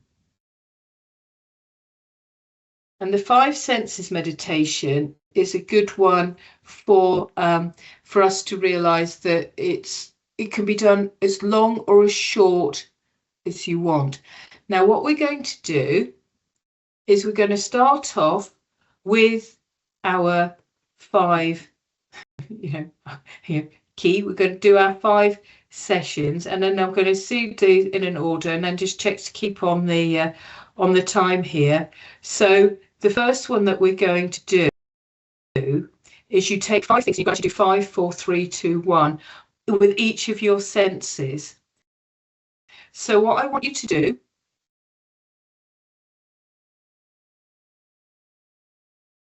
And the 5 senses meditation is a good one for us to realize that it can be done as long or as short as you want. Now, what we're going to do is we're going to start off with our 5, key. We're going to do our 5 sessions, and then I'm going to see these in an order, and then just check to keep on the time here. So the first one that we're going to do is you take 5 things. You're going to do 5, 4, 3, 2, 1 with each of your senses. So what I want you to do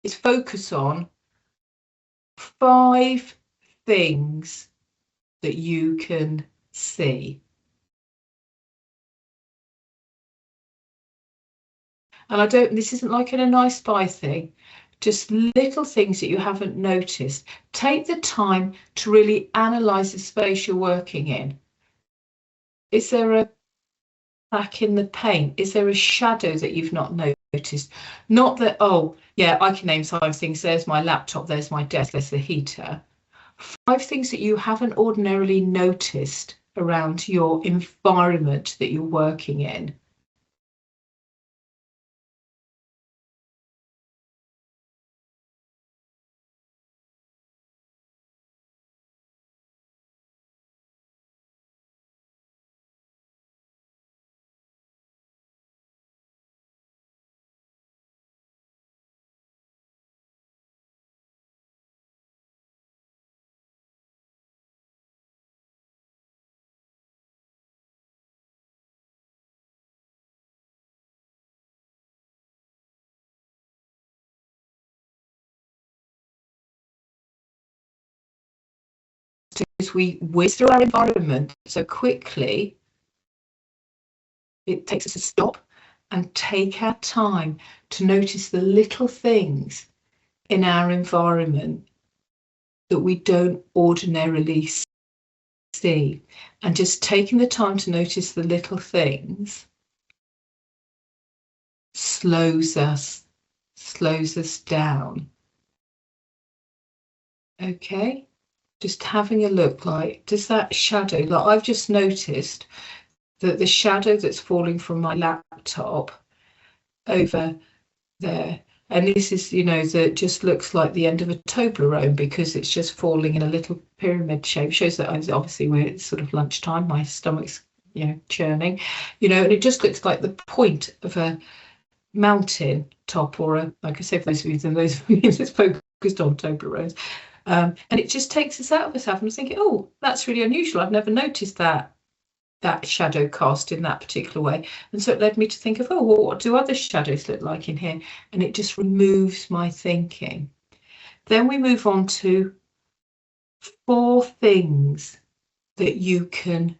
is focus on 5 things that you can see. And this isn't like in a nice spy thing, just little things that you haven't noticed. Take the time to really analyze the space you're working in. Is there a crack in the paint? Is there a shadow that you've not noticed? Not that, oh, yeah, I can name 5 things. There's my laptop, there's my desk, there's the heater. 5 things that you haven't ordinarily noticed around your environment that you're working in. As we whiz through our environment so quickly, it takes us to stop and take our time to notice the little things in our environment that we don't ordinarily see. And just taking the time to notice the little things slows us down. Okay, just having a look, like, does that shadow, like I've just noticed that the shadow that's falling from my laptop over there, and this is, that just looks like the end of a Toblerone because it's just falling in a little pyramid shape. Shows that obviously it's sort of lunchtime, my stomach's churning, and it just looks like the point of a mountain top, or like I say, for those of you that's focused on Toblerones, and it just takes us out of ourselves. I'm thinking, oh, that's really unusual. I've never noticed that shadow cast in that particular way. And so it led me to think of, oh, well, what do other shadows look like in here? And it just removes my thinking. Then we move on to 4 things that you can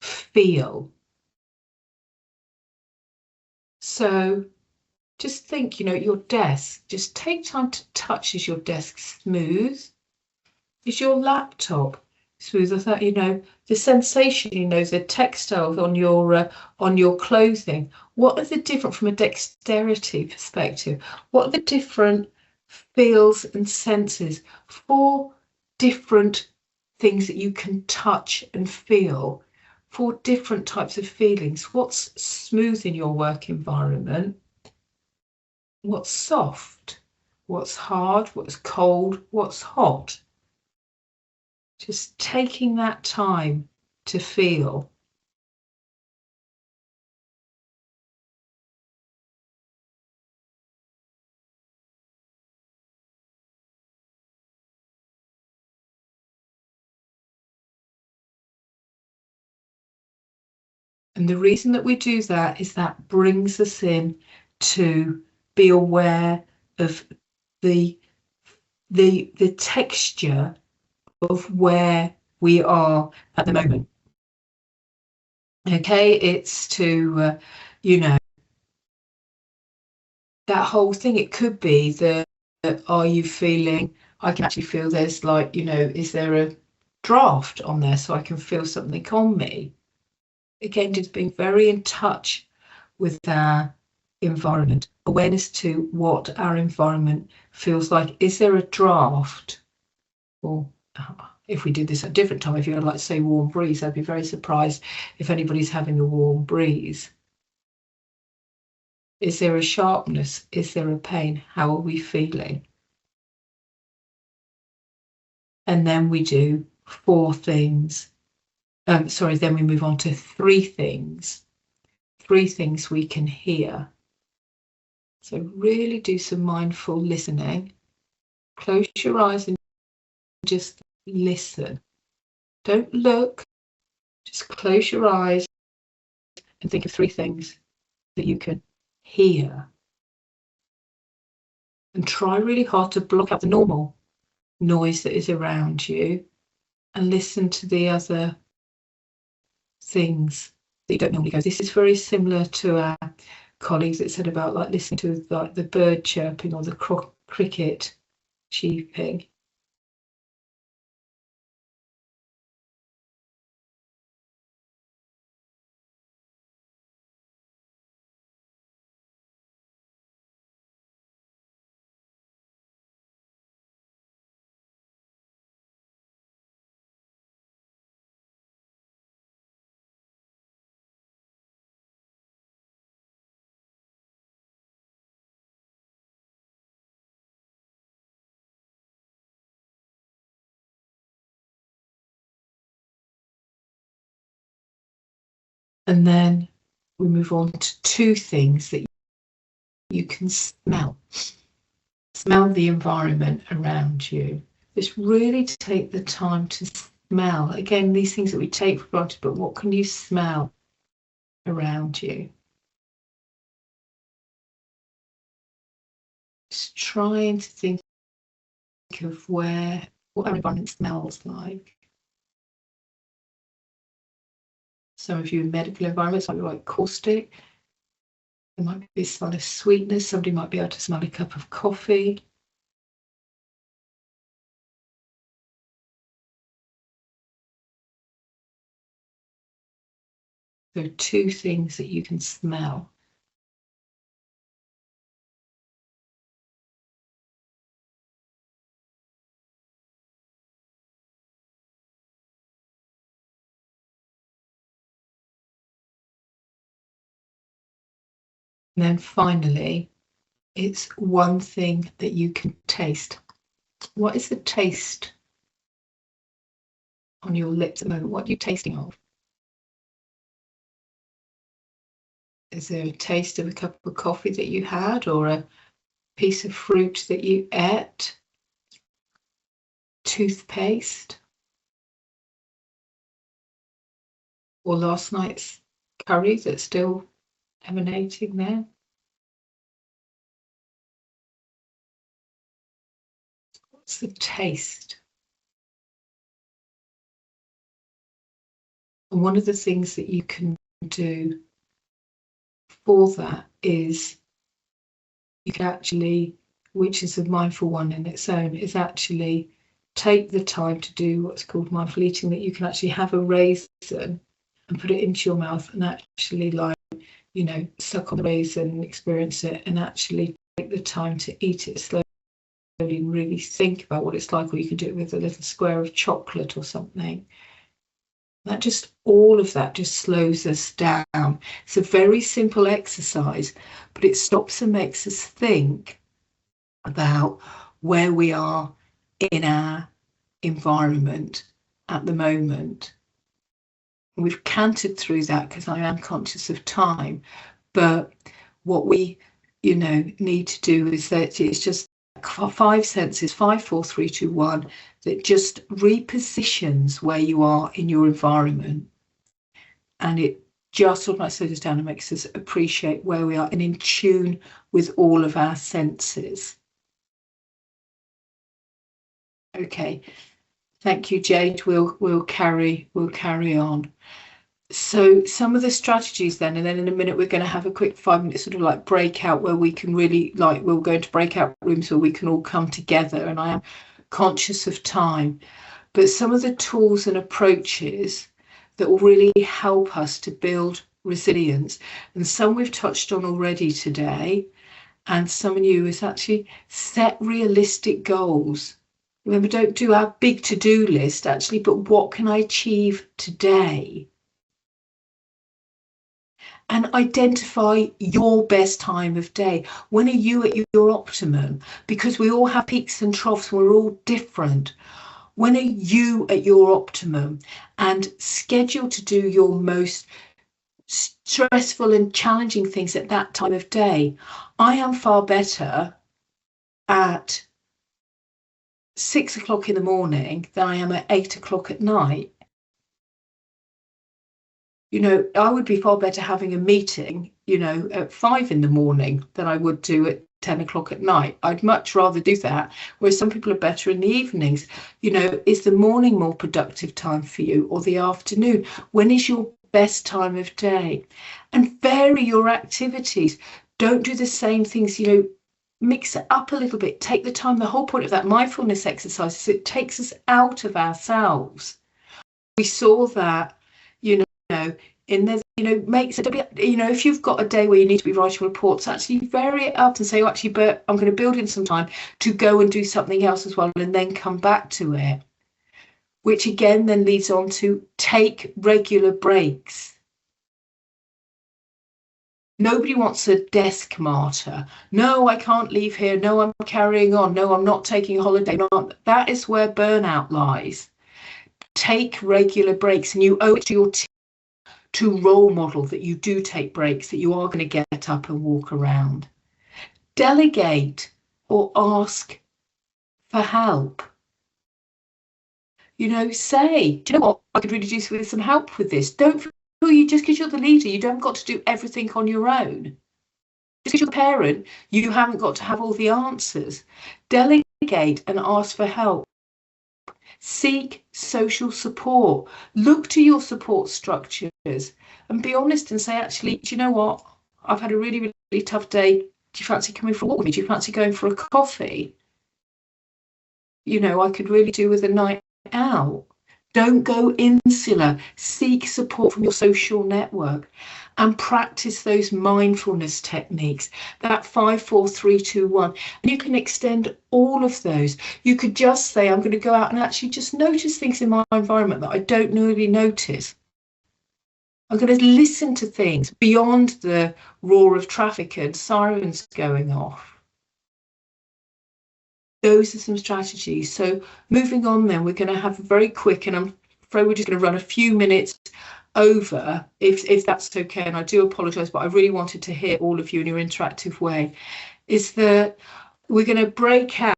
feel. So just think, your desk, just take time to touch. Is your desk smooth? Is your laptop smooth? That, the sensation, the textiles on your clothing. What are the different, from a dexterity perspective, what are the different feels and senses? 4 different things that you can touch and feel. 4 different types of feelings. What's smooth in your work environment? What's soft? What's hard? What's cold? What's hot? Just taking that time to feel. And the reason that we do that is that brings us in to be aware of the texture of where we are at the moment. Okay, it's to, that whole thing. It could be that, are you feeling, I can actually feel there's like, is there a draft on there so I can feel something on me? Again, just being very in touch with our environment, awareness to what our environment feels like. Is there a draft? Or if we did this at a different time, if you would like to say warm breeze, I'd be very surprised if anybody's having a warm breeze. Is there a sharpness? Is there a pain? How are we feeling? And then we do 4 things. Then we move on to 3 things. 3 things we can hear. So really do some mindful listening. Close your eyes and just listen. Don't look, just close your eyes and think of 3 things that you can hear. And try really hard to block out the normal noise that is around you and listen to the other things that you don't normally go. This is very similar to our colleagues that said about like listening to like the bird chirping or the cricket cheeping. And then we move on to 2 things that you can smell. Smell the environment around you. Just really take the time to smell. Again, these things that we take for granted, but what can you smell around you? Just trying to think of what our environment smells like. Some of you in medical environments might be like caustic. There might be a smell of sweetness. Somebody might be able to smell a cup of coffee. There are 2 things that you can smell. And then finally, it's 1 thing that you can taste. What is the taste on your lips at the moment? What are you tasting of? Is there a taste of a cup of coffee that you had, or a piece of fruit that you ate? Toothpaste? Or last night's curry that's still emanating there? What's the taste? And one of the things that you can do for that is you can actually, which is a mindful one in its own, is actually take the time to do what's called mindful eating, that you can actually have a raisin and put it into your mouth and actually suck on the raisin, experience it, and actually take the time to eat it slowly and really think about what it's like. Or you can do it with a little square of chocolate or something. That just, all of that just slows us down. It's a very simple exercise, but it stops and makes us think about where we are in our environment at the moment. We've cantered through that because I am conscious of time, but what we need to do is that it's just 5 senses, 5, 4, 3, 2, 1, that just repositions where you are in your environment, and it just automatically slows us down and makes us appreciate where we are and in tune with all of our senses. Okay, Thank you, Jade. We'll carry on. So some of the strategies then, and then in a minute we're going to have a quick 5-minute sort of like breakout where we can really we'll go into breakout rooms where we can all come together, and I am conscious of time. But some of the tools and approaches that will really help us to build resilience, and some we've touched on already today, and some of you is actually set realistic goals. Remember, don't do our big to-do list actually, but what can I achieve today? And identify your best time of day. When are you at your optimum? Because we all have peaks and troughs, we're all different. When are you at your optimum? And schedule to do your most stressful and challenging things at that time of day. I am far better at 6 o'clock in the morning than I am at 8 o'clock at night. You know, I would be far better having a meeting, you know, at 5 in the morning than I would do at 10 o'clock at night. I'd much rather do that, whereas some people are better in the evenings. You know, is the morning more productive time for you, or the afternoon? When is your best time of day? And vary your activities. Don't do the same things, you know, mix it up a little bit. Take the time. The whole point of that mindfulness exercise is it takes us out of ourselves. We saw that, you know, in the, you know, makes it, you know, if you've got a day where you need to be writing reports, actually vary it up and say, oh, actually, but I'm going to build in some time to go and do something else as well, and then come back to it, which again then leads on to take regular breaks. Nobody wants a desk martyr. No, I can't leave here. No, I'm carrying on. No, I'm not taking a holiday. No, that is where burnout lies. Take regular breaks, and you owe it to your team to role model that you do take breaks, that you are going to get up and walk around. Delegate or ask for help. You know, say, do you know what? I could really do with some help with this. Don't feel you just because you're the leader, you don't got to do everything on your own. Just because you're the parent, you haven't got to have all the answers. Delegate and ask for help. Seek social support. Look to your support structures and be honest and say, actually, do you know what? I've had a really, really tough day. Do you fancy coming for a walk with me? Do you fancy going for a coffee? You know, I could really do with a night out. Don't go insular. Seek support from your social network and practice those mindfulness techniques, that 5, 4, 3, 2, 1. And you can extend all of those. You could just say, I'm going to go out and actually just notice things in my environment that I don't normally notice. I'm going to listen to things beyond the roar of traffic and sirens going off. Those are some strategies. So moving on then, we're going to have a very quick, and I'm afraid we're just going to run a few minutes over, if that's okay, and I do apologise, but I really wanted to hear all of you in your interactive way, is that we're going to break out,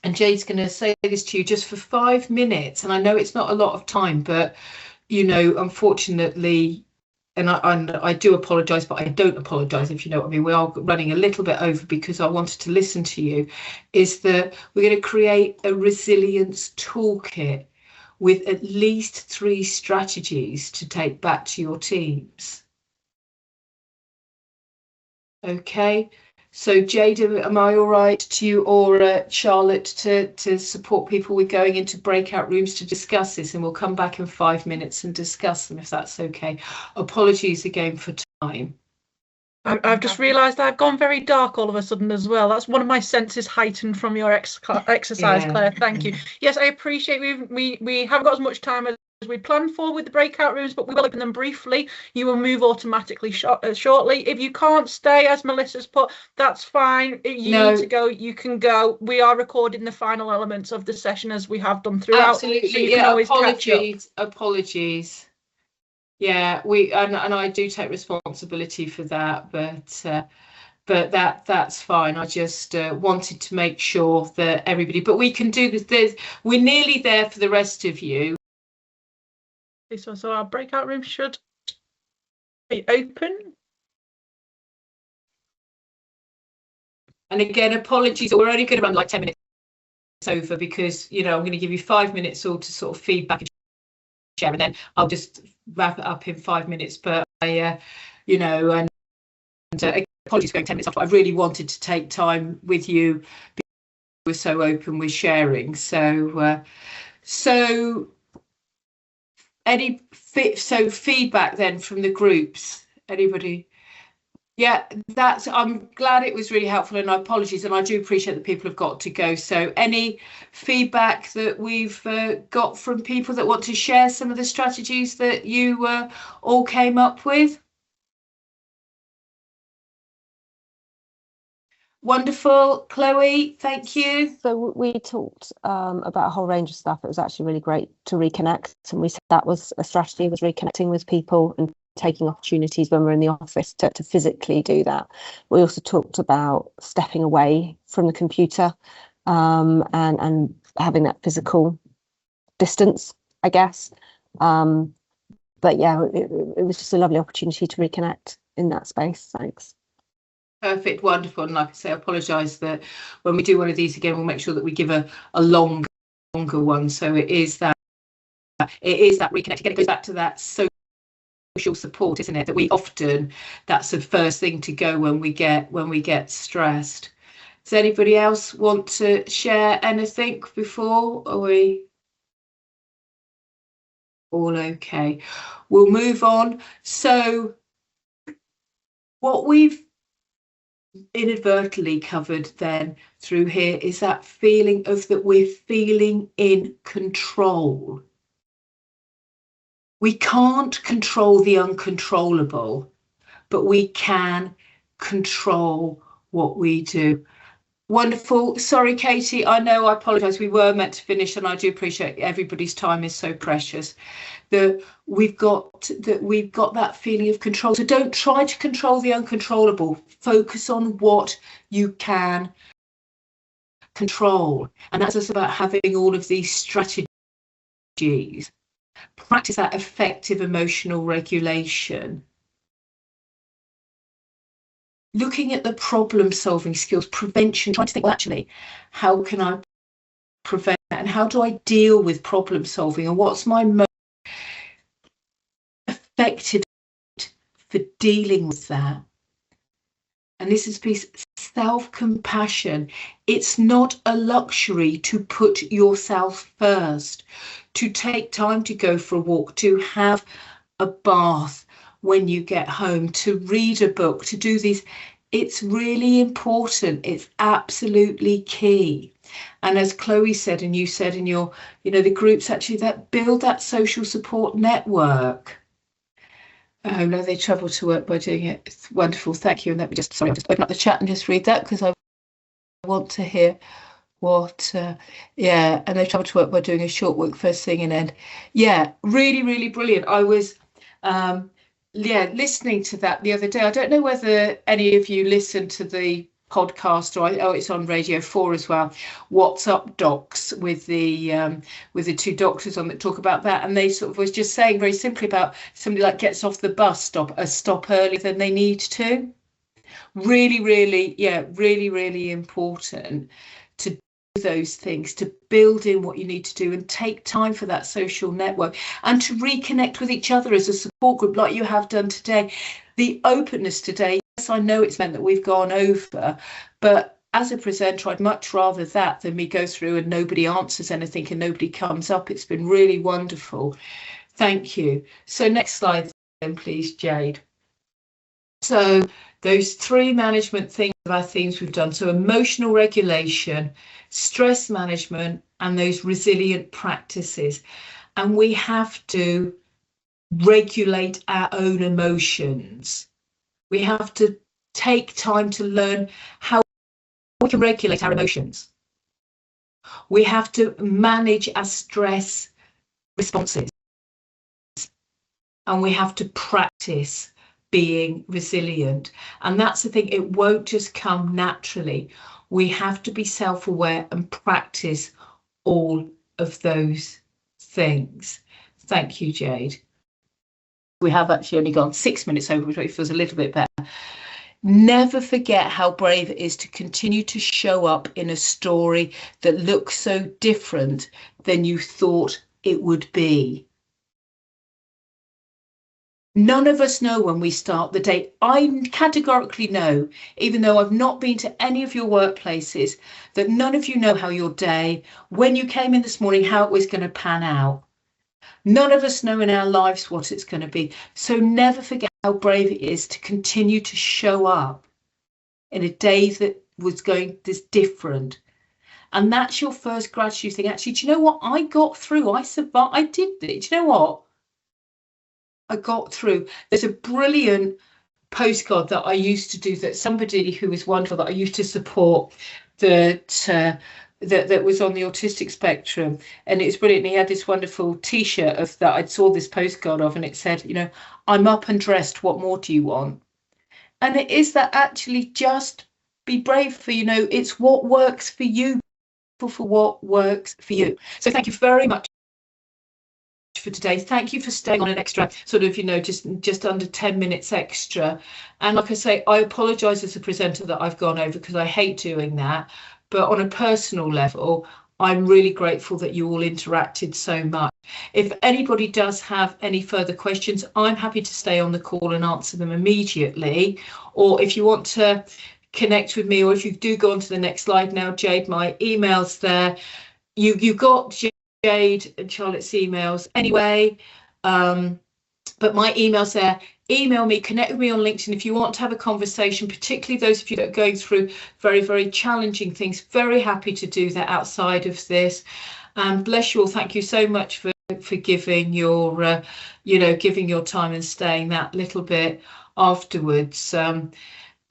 and Jade's going to say this to you just for 5 minutes, and I know it's not a lot of time, but, you know, unfortunately, and I do apologise, but I don't apologise, if you know what I mean. We are running a little bit over because I wanted to listen to you, is that we're going to create a resilience toolkit with at least 3 strategies to take back to your teams. Okay, so Jade, am I all right to you, or Charlotte, to support people with going into breakout rooms to discuss this, and we'll come back in 5 minutes and discuss them, if that's okay. Apologies again for time. I've just realised I've gone very dark all of a sudden as well. That's one of my senses heightened from your exercise, Yeah. Claire. Thank you. Yes, I appreciate we haven't got as much time as we planned for with the breakout rooms, but we will open them briefly. You will move automatically shortly. If you can't stay, as Melissa's put, that's fine. You need to go, you can go. We are recording the final elements of the session as we have done throughout. Absolutely. So you can always catch up. Apologies. Yeah, and I do take responsibility for that, but that's fine. I just wanted to make sure that everybody, but we can do this. We're nearly there for the rest of you. So our breakout room should be open. And again, apologies, we're only going to run like 10 minutes over, because, you know, I'm going to give you 5 minutes all to sort of feedback and share, and then I'll just wrap it up in 5 minutes. But you know, and apologies for going 10 minutes after. I really wanted to take time with you because you were so open with sharing. So feedback then from the groups, anybody? Yeah, I'm glad it was really helpful, and apologies, and I do appreciate that people have got to go. So any feedback that we've got from people that want to share some of the strategies that you all came up with? Wonderful. Chloe, thank you. So we talked about a whole range of stuff. It was actually really great to reconnect, and we said that was a strategy, was reconnecting with people and taking opportunities when we're in the office to physically do that. We also talked about stepping away from the computer and having that physical distance, I guess. But yeah, it was just a lovely opportunity to reconnect in that space. Thanks. Perfect, wonderful. And like I say, I apologise that when we do one of these again, we'll make sure that we give a longer one. So it is that reconnecting. Again, it goes back to that social support, isn't it? That we often, that's the first thing to go when we get stressed. Does anybody else want to share anything before? Are we all okay? We'll move on. So what we've inadvertently covered then through here is that feeling of that we're feeling in control. We can't control the uncontrollable, but we can control what we do. Wonderful. Sorry, Katie, I know, I apologise. We were meant to finish, and I do appreciate everybody's time is so precious. That we've got that feeling of control. So don't try to control the uncontrollable. Focus on what you can control. And that's just about having all of these strategies. Practice that effective emotional regulation. Looking at the problem solving skills, prevention, trying to think, well, actually, how can I prevent that? And how do I deal with problem solving? And what's my most effective for dealing with that? And this is piece, self-compassion. It's not a luxury to put yourself first, to take time to go for a walk, to have a bath when you get home, to read a book, to do these. It's really important. It's absolutely key. And as Chloe said, and you said in your, you know, the groups actually that build that social support network. Oh no, they travel to work by doing it. It's wonderful. Thank you. And let me just, sorry, I'll just open up the chat and just read that because I want to hear what, yeah, and they travel to work by doing a short walk first thing and end. Yeah, really, really brilliant. I was, listening to that the other day. I don't know whether any of you listened to the podcast or it's on Radio 4 as well. What's Up Docs with the two doctors on that talk about that, and they sort of was just saying very simply about somebody like gets off the bus stop earlier than they need to. Really, really, really important to do those things, to build in what you need to do and take time for that social network and to reconnect with each other as a support group like you have done today. The openness today, yes, I know it's meant that we've gone over, but as a presenter, I'd much rather that than me go through and nobody answers anything and nobody comes up. It's been really wonderful. Thank you. So next slide then, please, Jade. So those three management things of our themes we've done. So emotional regulation, stress management, and those resilient practices. And we have to regulate our own emotions. We have to take time to learn how we can regulate our emotions. We have to manage our stress responses. And we have to practice being resilient. And that's the thing, it won't just come naturally. We have to be self-aware and practice all of those things. Thank you, Jade. We have actually only gone 6 minutes over, which feels a little bit better. Never forget how brave it is to continue to show up in a story that looks so different than you thought it would be. None of us know when we start the day. I categorically know, even though I've not been to any of your workplaces, that none of you know how your day, when you came in this morning, how it was going to pan out. None of us know in our lives what it's going to be. So never forget how brave it is to continue to show up in a day that was going this different. And that's your first gratitude thing. Actually, do you know what? I got through. I survived. I did it. Do you know what? I got through. There's a brilliant postcard that I used to do, that somebody who was wonderful, that I used to support, that was on the autistic spectrum, and it's brilliant. He had this wonderful T-shirt of that I saw this postcard of, and it said, you know, I'm up and dressed. What more do you want? And it is that, actually, just be brave for, you know, it's what works for you, for what works for you. So thank you very much for today. Thank you for staying on an extra sort of, you know, just under 10 minutes extra. And like I say, I apologize as a presenter that I've gone over, because I hate doing that. But on a personal level, I'm really grateful that you all interacted so much. If anybody does have any further questions, I'm happy to stay on the call and answer them immediately. Or if you want to connect with me, or if you do go on to the next slide now, Jade, my email's there. You got Jade and Charlotte's emails anyway, but my email's there. Email me, connect with me on LinkedIn if you want to have a conversation, particularly those of you that are going through very, very challenging things. Very happy to do that outside of this. Bless you all. Thank you so much for giving your, giving your time and staying that little bit afterwards.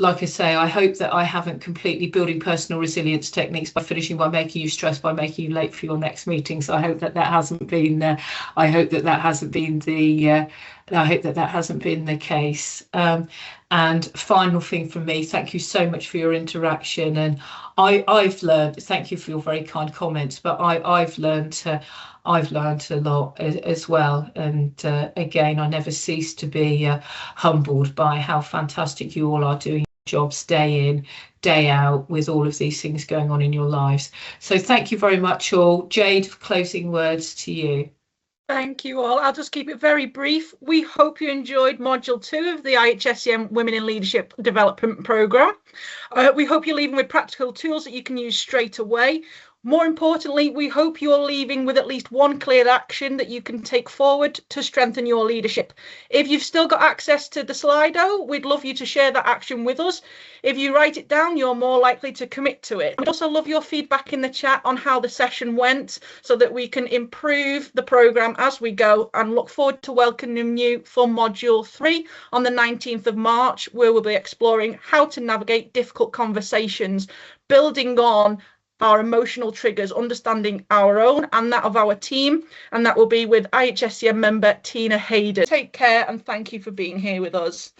Like I say, I hope that I haven't completely building personal resilience techniques by finishing by making you stressed, by making you late for your next meeting. So I hope that hasn't been. I hope that hasn't been the. I hope that hasn't been the case. And final thing from me, thank you so much for your interaction. And I've learned. Thank you for your very kind comments. But I've learned. I've learned a lot as well. And again, I never cease to be humbled by how fantastic you all are doing jobs day in, day out, with all of these things going on in your lives. So thank you very much all. Jade, closing words to you. Thank you all. I'll just keep it very brief. We hope you enjoyed Module 2 of the IHSCM Women in Leadership Development Programme. We hope you're leaving with practical tools that you can use straight away. More importantly, we hope you're leaving with at least one clear action that you can take forward to strengthen your leadership. If you've still got access to the Slido, we'd love you to share that action with us. If you write it down, you're more likely to commit to it. We'd also love your feedback in the chat on how the session went, so that we can improve the programme as we go, and look forward to welcoming you for Module 3 on the 19th of March, where we'll be exploring how to navigate difficult conversations, building on our emotional triggers, understanding our own and that of our team, and that will be with IHSCM member Tina Hayden. Take care, and thank you for being here with us.